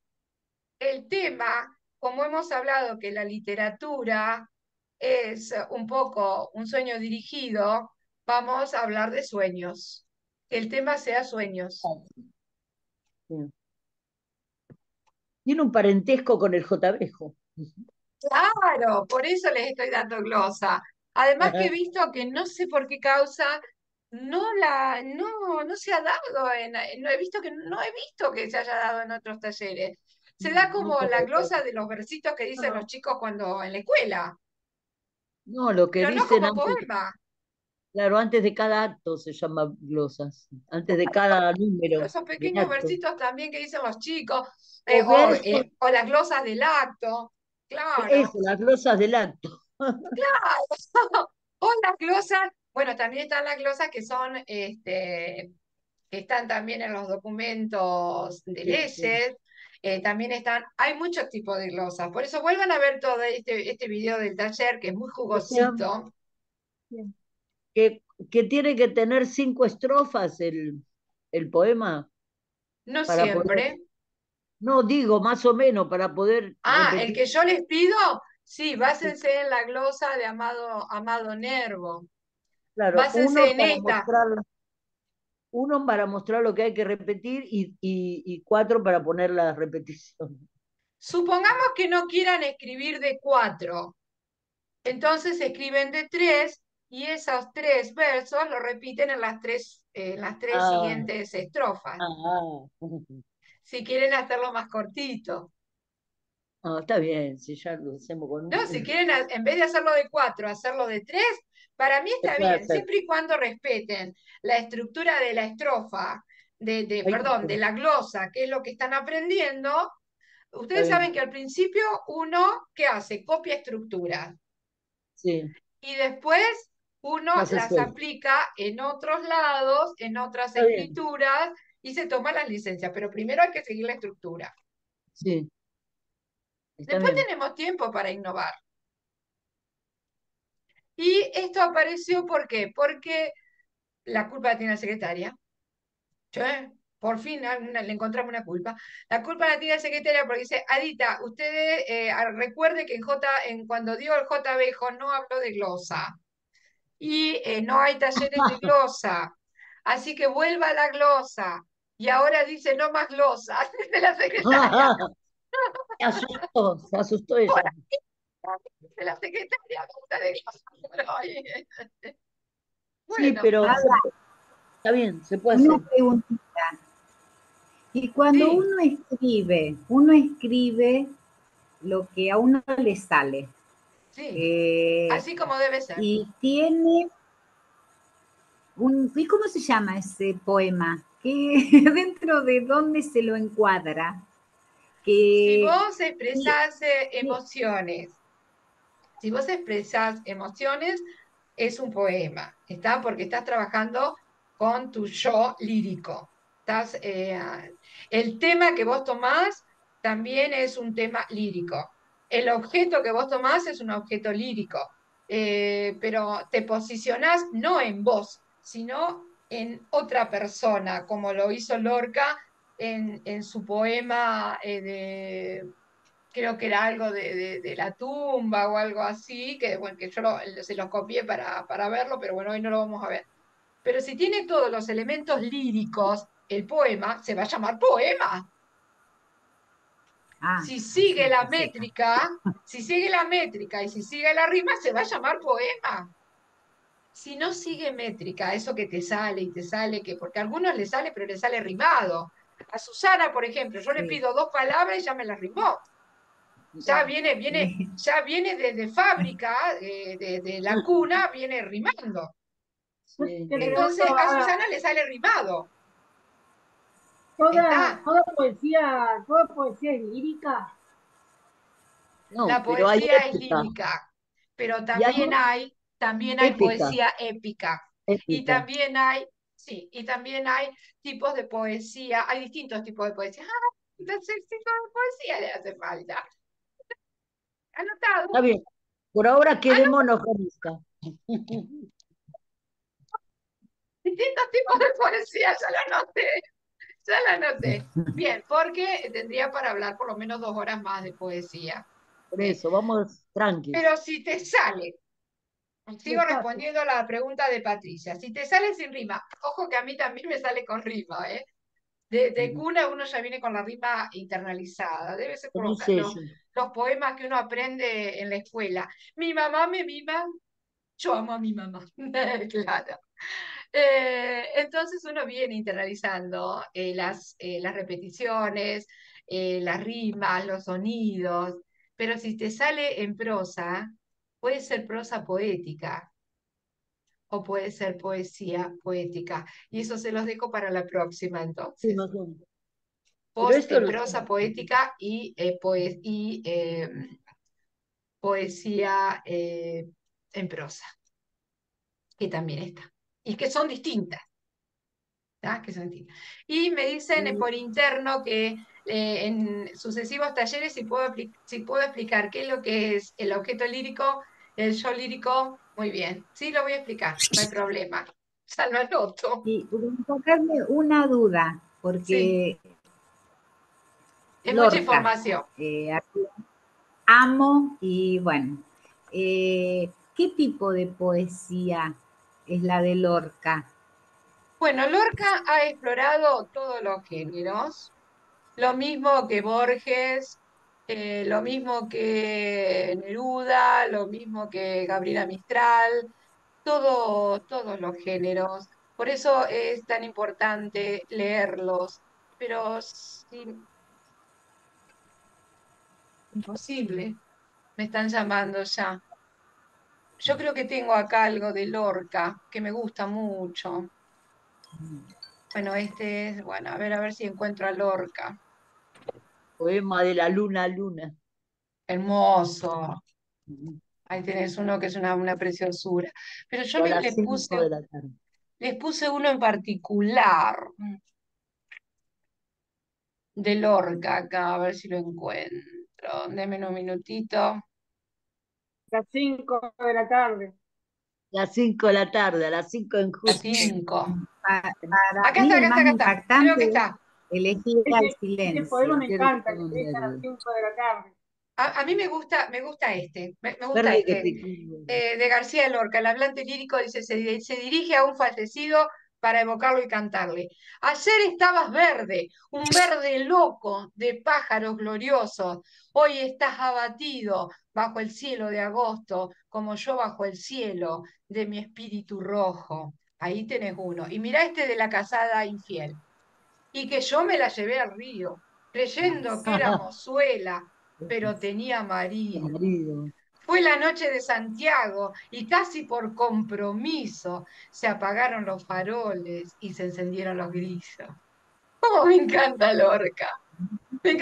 A: el tema, como hemos hablado que la literatura es un poco un sueño dirigido, vamos a hablar de sueños. Que el tema sea sueños.
B: Sí. Tiene un parentesco con el J-Bejo.
A: Claro, por eso les estoy dando glosa. Además que he visto que no sé por qué causa no se ha dado no he visto que se haya dado en otros talleres. Se da
B: No,
A: como la glosa de los versitos que dicen los
C: No,
A: chicos cuando en la escuela,
B: no, lo que
A: pero no
B: dicen
A: como
B: antes,
A: poema.
B: claro, antes de cada acto se llama glosas, antes de cada
A: Pero
B: número
A: esos
B: de
A: pequeños
B: acto.
A: versitos también que dicen los chicos,
B: O versos,
A: o las glosas del acto,
B: eso,
A: claro.
B: las glosas del acto.
A: O las glosas, bueno, también están las glosas que son, que están también en los documentos de
B: Sí, sí.
A: leyes, también están, hay muchos tipos de glosas, por eso vuelvan a ver todo este video del taller, que es muy
B: O sea,
A: jugosito.
C: bien.
B: que que tiene que tener 5 estrofas el poema
A: No
B: para poder,
A: siempre.
B: no digo más o menos, para poder
A: Ah, el
B: repetir.
A: que yo les pido, sí, básense en la glosa de Amado Nervo.
B: Claro,
A: Básense en esta.
B: uno para mostrar lo que hay que repetir y 4 para poner la repetición.
A: Supongamos que no quieran escribir de 4. Entonces escriben de 3 y esos 3 versos lo repiten en las tres
B: Ah,
A: siguientes estrofas.
B: ah,
A: Si quieren hacerlo más cortito.
B: ah, está bien, si ya lo hacemos
A: No, si quieren, en vez de hacerlo de 4, hacerlo de 3, para mí
B: se
A: está
B: puede
A: bien,
B: hacer.
A: siempre y cuando respeten la estructura de la estrofa,
B: Hay que
A: perdón,
B: hacer,
A: de la glosa, que es lo que están aprendiendo.
B: está
A: Ustedes
B: bien,
A: saben que al principio uno, ¿qué hace? Copia estructuras.
B: sí,
A: Y después uno
B: ya se
A: las
B: suele.
A: aplica en otros lados, en otras
B: Está bien,
A: escrituras, y se toma las licencias. Pero primero hay que seguir la estructura.
B: sí, está
A: Después
B: bien.
A: tenemos tiempo para innovar. Y esto apareció, ¿por qué? Porque la culpa la tiene la secretaria. Che, por fin le encontramos una culpa. La culpa la tiene la secretaria porque dice, Adita, usted recuerde que cuando dio el JB no habló de glosa. Y no hay talleres de glosa. Así que vuelva a la glosa. Y ahora dice, no más glosa, de la secretaria.
B: Se asustó ella.
A: De la secretaria, glosa de glosa. Ay,
B: Sí,
A: bueno,
B: pero
E: Ada,
B: está bien, se puede
E: una
B: hacer.
E: preguntita. Y cuando
A: sí,
E: uno escribe lo que a uno le sale.
A: sí,
E: eh,
A: así como debe ser.
E: y tiene ¿y cómo se llama ese poema? ¿Qué, dentro de dónde se lo encuadra?
A: Si
E: Que,
A: vos
E: y-
A: expresás
E: y-
A: emociones, si vos expresás emociones, es un poema, ¿está? Porque estás trabajando con tu yo lírico. El tema que vos tomás también es un tema lírico. El objeto que vos tomás es un objeto lírico. Pero te posicionás no en vos, sino en otra persona, como lo hizo Lorca en su poema creo que era algo de la tumba o algo así, que, bueno, que yo se los copié para verlo, pero bueno, hoy no lo vamos a ver. Pero si tiene todos los elementos líricos, el poema se va a llamar poema.
E: ah,
A: Si sigue
E: así,
A: la
E: a seca.
A: métrica, si sigue la métrica y si sigue la rima, se va a llamar poema. Si no sigue métrica, eso que te sale y te sale, porque a algunos les sale, pero les sale rimado. A Susana, por ejemplo, yo le
E: Sí,
A: pido 2 palabras y ya me las rimó. Ya
E: ya,
A: viene,
E: sí.
A: ya viene desde fábrica, de la cuna, viene rimando.
B: Sí.
C: Te pregunto,
A: Entonces a Susana le sale rimado.
C: ¿toda,
A: ¿Está?
C: toda poesía es lírica?
A: La
B: No, pero hay
A: poesía es
B: épica.
A: lírica, pero
B: Y hay
A: también hay
B: épica,
A: poesía épica. Y
B: épica.
A: también hay, sí, y también hay tipos de poesía, hay distintos tipos de poesía. Ah, entonces, tipos de poesía le hace falta. Anotado,
B: Está bien. Por ahora
A: anotado.
B: quedémonos con esta.
A: Distintos tipos de poesía, ya lo anoté. Ya la anoté. Bien, porque tendría para hablar por lo menos 2 horas más de poesía.
B: Por
A: ¿Eh?
B: eso, vamos tranquis.
A: Pero si te sale, sigo
C: Despacio.
A: respondiendo a la pregunta de Patricia, si te sale sin rima, ojo que a mí también me sale con rima, ¿eh? De cuna uno ya viene con la rima internalizada, debe ser por
B: Con un sello.
A: los poemas que uno aprende en la escuela. Mi mamá me mima, yo amo a mi mamá, claro. Entonces uno viene internalizando las repeticiones, las rimas, los sonidos, pero si te sale en prosa, puede ser prosa poética o puede ser poesía poética. Y eso se los dejo para la próxima
B: Sí,
A: entonces.
B: más o menos. Pero esto lo
A: Prosa poética y poesía en prosa, que también está. Y que son distintas. ¿Tá? Que son distintas. Y me dicen por interno que en sucesivos talleres si puedo explicar qué es lo que es el objeto lírico, el yo lírico, Muy bien, sí, lo voy a explicar, no hay problema. Ya lo anoto.
E: Y sacarme una duda,
A: Sí,
E: porque
A: es mucha
E: Lorca,
A: información.
E: aquí amo y bueno, ¿qué tipo de poesía es la de Lorca?
A: Bueno, Lorca ha explorado todos los géneros, lo mismo que Borges, lo mismo que Neruda, lo mismo que Gabriela Mistral, todos los géneros. Por eso es tan importante leerlos, pero imposible, me están llamando ya. Yo creo que tengo acá algo de Lorca que me gusta mucho. Bueno, este es, bueno, a ver si encuentro a Lorca.
B: Poema de la luna a luna.
A: Hermoso. Ahí tenés uno que es una preciosura. Pero yo
B: O a
A: me,
B: las 5 de la tarde.
A: les puse uno en particular de Lorca acá, a ver si lo encuentro. Deme un minutito.
C: Las 5 de la tarde.
B: Las 5 de la tarde, a las 5 en
A: A
B: justo.
A: 5.
E: Para
A: Acá
E: mí
A: está,
E: el
A: acá está,
E: más
A: acá está. Creo
E: impactante
A: que
E: es
A: está.
E: elegir al
C: Ese poema
E: silencio.
C: me
B: Quiero
C: encanta,
B: todo
C: que dice a las
B: verde.
C: 5 de la tarde.
A: A mí me gusta este. Me gusta
B: Verde que
A: este.
B: te quiero.
A: De García Lorca, el hablante lírico dice, se dirige a un fallecido para evocarlo y cantarle. Ayer estabas verde, un verde loco de pájaros gloriosos. Hoy estás abatido bajo el cielo de agosto, como yo bajo el cielo de mi espíritu rojo. Ahí tenés uno. Y mirá este de la casada infiel. Y que yo me la llevé al río, creyendo que era mozuela, pero tenía marido.
B: Marido.
A: Fue la noche de Santiago y casi por compromiso se apagaron los faroles y se encendieron los grillos. ¡Oh, me encanta Lorca!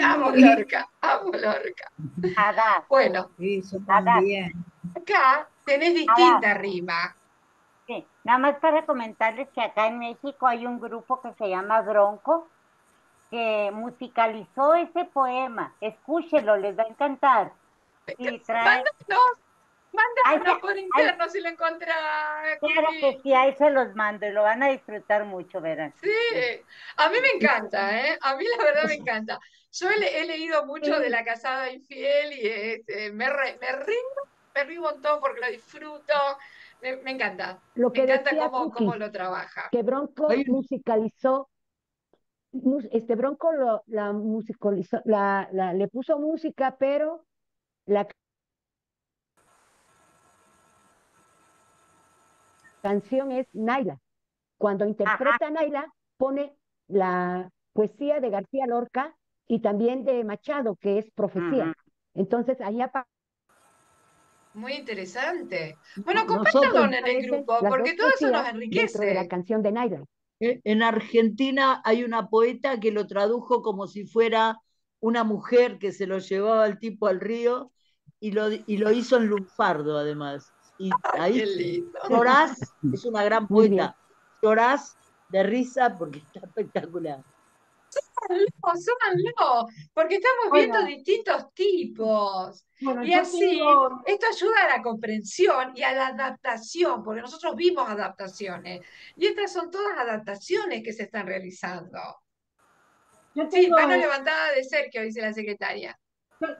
A: Amo Lorca, amo Lorca.
F: Ada,
A: Bueno,
E: Sí, yo
F: Ada,
E: también.
A: acá tenés
F: Ada,
A: distinta rima.
F: sí. Nada más para comentarles que acá en México hay un grupo que se llama Bronco que musicalizó ese poema. Escúchelo, les va a encantar. Y trae,
A: Mándanos,
F: ay,
A: mándanos por
F: ay,
A: interno si lo encontrás,
F: claro que
A: Kiki.
F: sí, ahí se los mando y lo van a disfrutar mucho, verán.
A: Sí, a mí me encanta, ¿eh? A mí la verdad me encanta. Yo he leído mucho de
F: Sí,
A: La casada infiel y me río un montón porque lo disfruto. Me encanta.
G: Lo
A: Me
G: que
A: encanta
G: decía
A: cómo
G: Cookie,
A: lo trabaja.
G: que Bronco
B: Hay un-
G: musicalizó, Bronco la musicalizó, le puso música, pero la canción es Naila. Cuando
F: ajá,
G: interpreta a Naila, pone la poesía de García Lorca y también de Machado, que es Profecía.
F: ujú.
G: Entonces, ahí
A: Muy interesante. Bueno, compártanlo
B: Nosotros
A: en el
G: aparecen
A: grupo
G: las
A: porque
G: dos
A: todo eso nos
G: poesías dentro de la
A: enriquece.
G: canción de Naila.
B: en Argentina hay una poeta que lo tradujo como si fuera una mujer que se lo llevaba al tipo al río y lo hizo en lunfardo además. Y
A: Qué
B: ahí
A: lindo.
B: llorás, es una gran
G: Muy bien.
B: poeta, llorás de risa porque está espectacular.
A: Súbanlo, porque estamos viendo
C: Bueno,
A: distintos tipos.
C: bueno,
A: Y
C: yo
A: así,
C: tengo,
A: esto ayuda a la comprensión y a la adaptación, porque nosotros vimos adaptaciones. Y estas son todas adaptaciones que se están realizando.
C: yo
A: Sí, mano
C: tengo,
A: levantada de Sergio, dice la secretaria.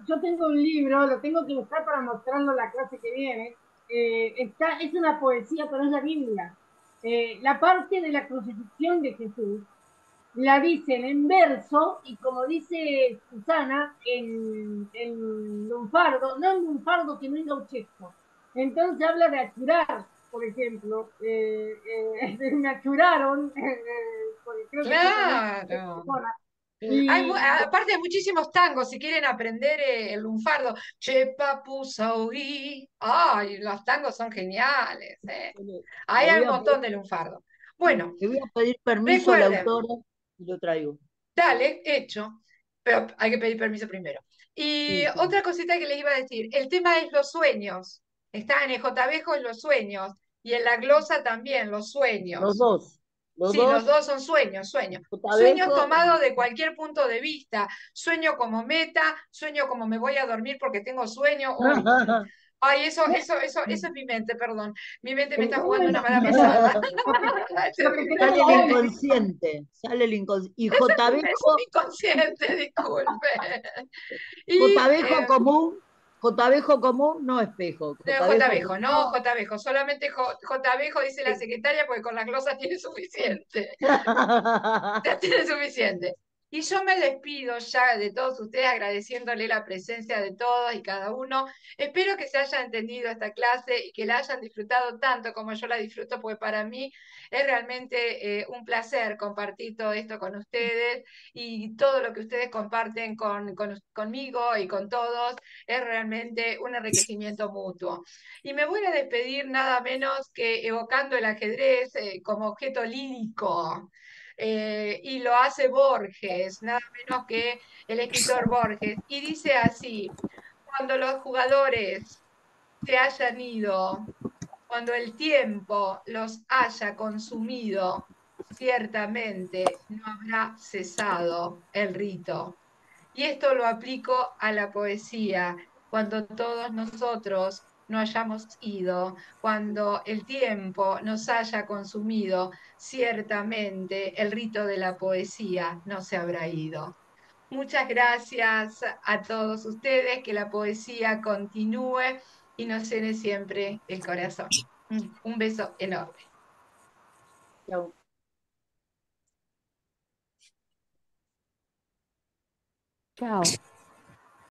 C: yo tengo un libro, lo tengo que buscar para mostrarlo en la clase que viene. Es una poesía, pero es la Biblia. La parte de la crucifixión de Jesús la dicen en verso y como dice Susana, en lunfardo, no en lunfardo, sino en gauchesco. Entonces habla de achurar, por ejemplo. Me achuraron, porque creo que yo conozco a esta
A: Claro.
C: persona. Y
A: Aparte hay muchísimos tangos, si quieren aprender el lunfardo. Che papu sauí. Ay, los tangos son geniales. Ahí
B: Le
A: hay
B: voy
A: un
B: a
A: montón
B: pedir,
A: de lunfardo. Bueno,
B: le voy a pedir permiso al
A: recuerden,
B: autor y lo traigo.
A: dale, hecho, pero hay que pedir permiso primero. Y
B: Sí, sí.
A: otra cosita que les iba a decir, el tema es los sueños. Está en el J-Bejo en los sueños y en la glosa también, los
B: Los
A: sueños.
B: dos, los
A: Sí, los
B: dos,
A: dos son sueños, sueños. Sueños
B: Otavejo,
A: tomados de cualquier punto de vista. Sueño como meta, sueño como me voy a dormir porque tengo sueño hoy. Ay, eso es mi mente, perdón. Mi mente me está jugando una mala pasada. Es
C: Lo que
A: terrible.
C: queremos
B: Sale el
C: saber es
B: inconsciente, sale el inconsciente. Y
A: Es mi inconsciente, disculpe. Y
B: Jotabejo común, no espejo,
A: no,
B: Jotabejo
A: J. no,
B: común.
A: J. solamente J. dice la secretaria, porque con las glosas tiene suficiente. Ya tiene suficiente. Y yo me despido ya de todos ustedes agradeciéndole la presencia de todos y cada uno. Espero que se haya entendido esta clase y que la hayan disfrutado tanto como yo la disfruto, porque para mí es realmente un placer compartir todo esto con ustedes y todo lo que ustedes comparten conmigo y con todos es realmente un enriquecimiento mutuo. Y me voy a despedir nada menos que evocando el ajedrez como objeto lírico. Y lo hace Borges, nada menos que el escritor Borges. Y dice así, cuando los jugadores se hayan ido, cuando el tiempo los haya consumido, ciertamente no habrá cesado el rito. Y esto lo aplico a la poesía, cuando todos nosotros no hayamos ido, cuando el tiempo nos haya consumido, ciertamente el rito de la poesía no se habrá ido. Muchas gracias a todos ustedes, que la poesía continúe y nos llene siempre el corazón. Un beso enorme.
B: Chau.
G: Chao.